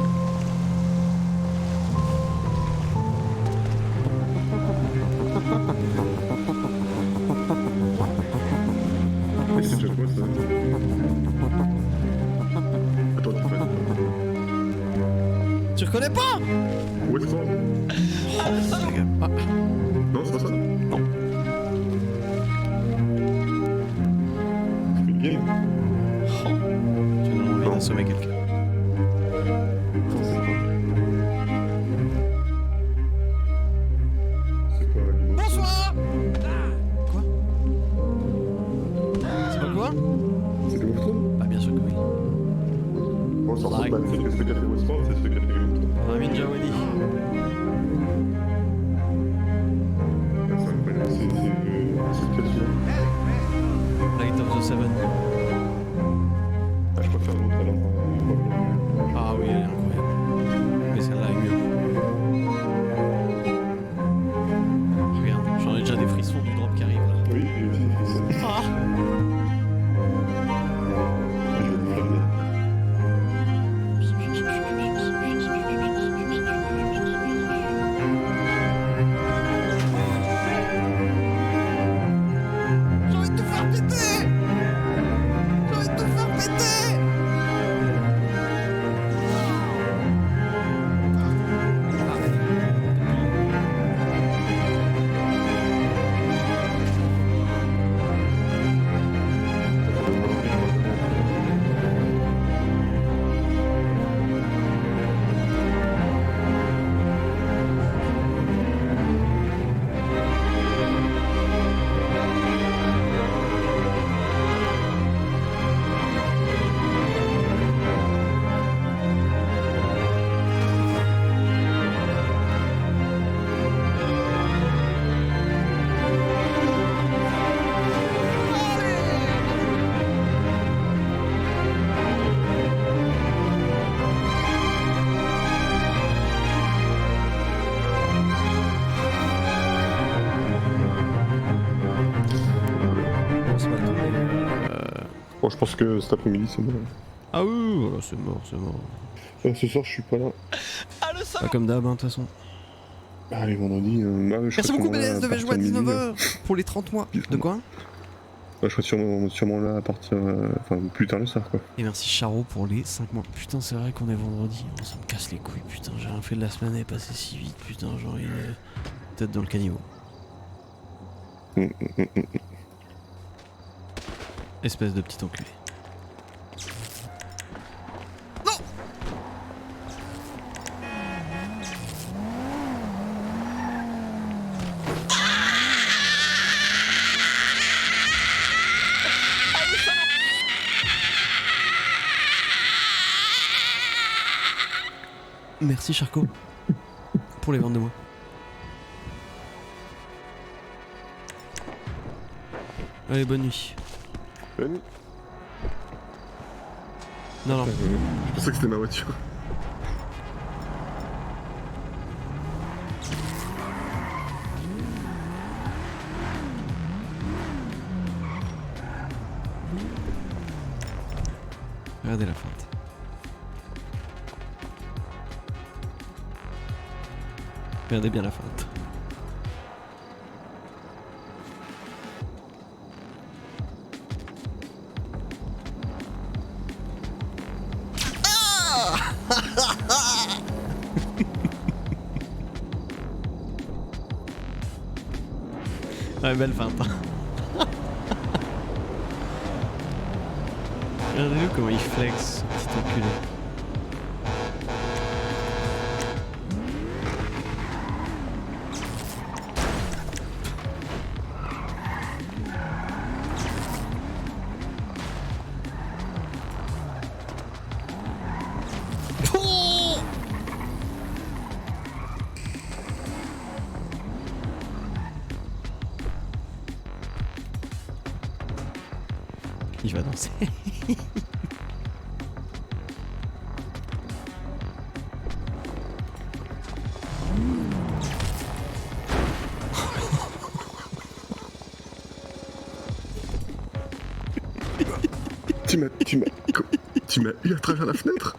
Mais c'est déjà quoi, ça? Attends, tu fais. Tu reconnais pas? Ouais, c'est ça. Les gars. Ah. Non, c'est pas ça. Non. C'est une game. Oh. Tu donnes envie d'assommer quelqu'un. Non, c'est pas. C'est pas Game of Thrones. Bonsoir. Quoi? C'est pas quoi? C'est Game of Thrones? Bah bien sûr que oui. Bon, ça ressemble Like. pas. C'est ce qu'a fait Westworld, c'est ce qu'a fait Game of Thrones. Ramin Djawadi. C'est incroyable, c'est ce qu'il y a. Light of the Seven. Ah, je préfère l'autre alors. Ah oui, elle est incroyable. Mais celle-là est mieux. Regarde, j'en ai déjà des frissons du drop qui arrive là. Oui, j'ai aussi des frissons. Ah. Je vais vous flammer. J'ai envie de tout faire péter. J'ai envie de tout faire péter. C'est pas le temps, mais, Bon, je pense que cet après-midi, c'est bon. Ah oui, voilà, c'est mort, c'est mort. Ce soir, je suis pas là. Pas comme d'hab, hein, de toute façon. Allez, vendredi. Je Merci serai beaucoup, sûrement là BDS, à devait jouer à partir de midi, 19h pour les 30 mois. De quoi? je serai sûrement là à partir. Enfin, plus tard le soir, quoi. Et merci Charo pour les 5 mois. Putain, c'est vrai qu'on est vendredi. Oh, ça me casse les couilles, putain. J'ai rien fait de la semaine, elle est passée si vite, putain. Genre, il est tête dans le caniveau. Espèce de petit enculé. Non. merci Charcot. Pour les ventes de moi. Allez, bonne nuit. Bonne nuit. Non, non. Je pensais que c'était ma voiture. Regardez la feinte. Regardez bien la feinte. Ouais, belle feinte. Regardez-le comment il flex, ce petit enculé. Il va danser. Tu m'as eu à travers la fenêtre.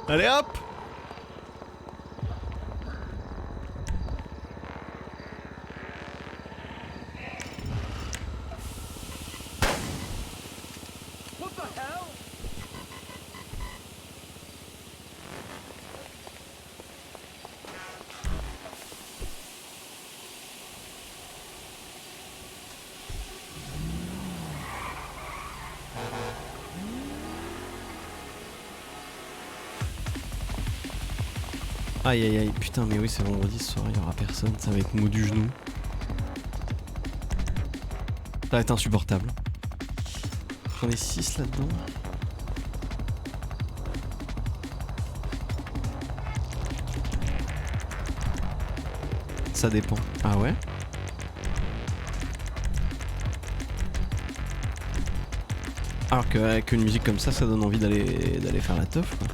Allez hop! Aïe aïe aïe, putain mais oui c'est vendredi ce soir, il y aura personne, ça va être mou du genou. Ça va être insupportable. J'en ai 6 là-dedans. Ça dépend. Ah ouais? Alors qu'avec une musique comme ça donne envie d'aller faire la teuf quoi.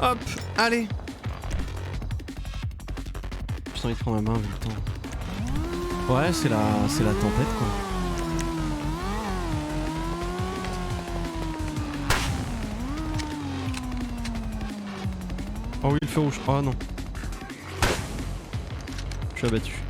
Hop, allez. J'ai envie de prendre ma main vu le temps. Ouais, c'est la tempête quoi. Oh oui, le feu rouge. Oh non. Je suis abattu.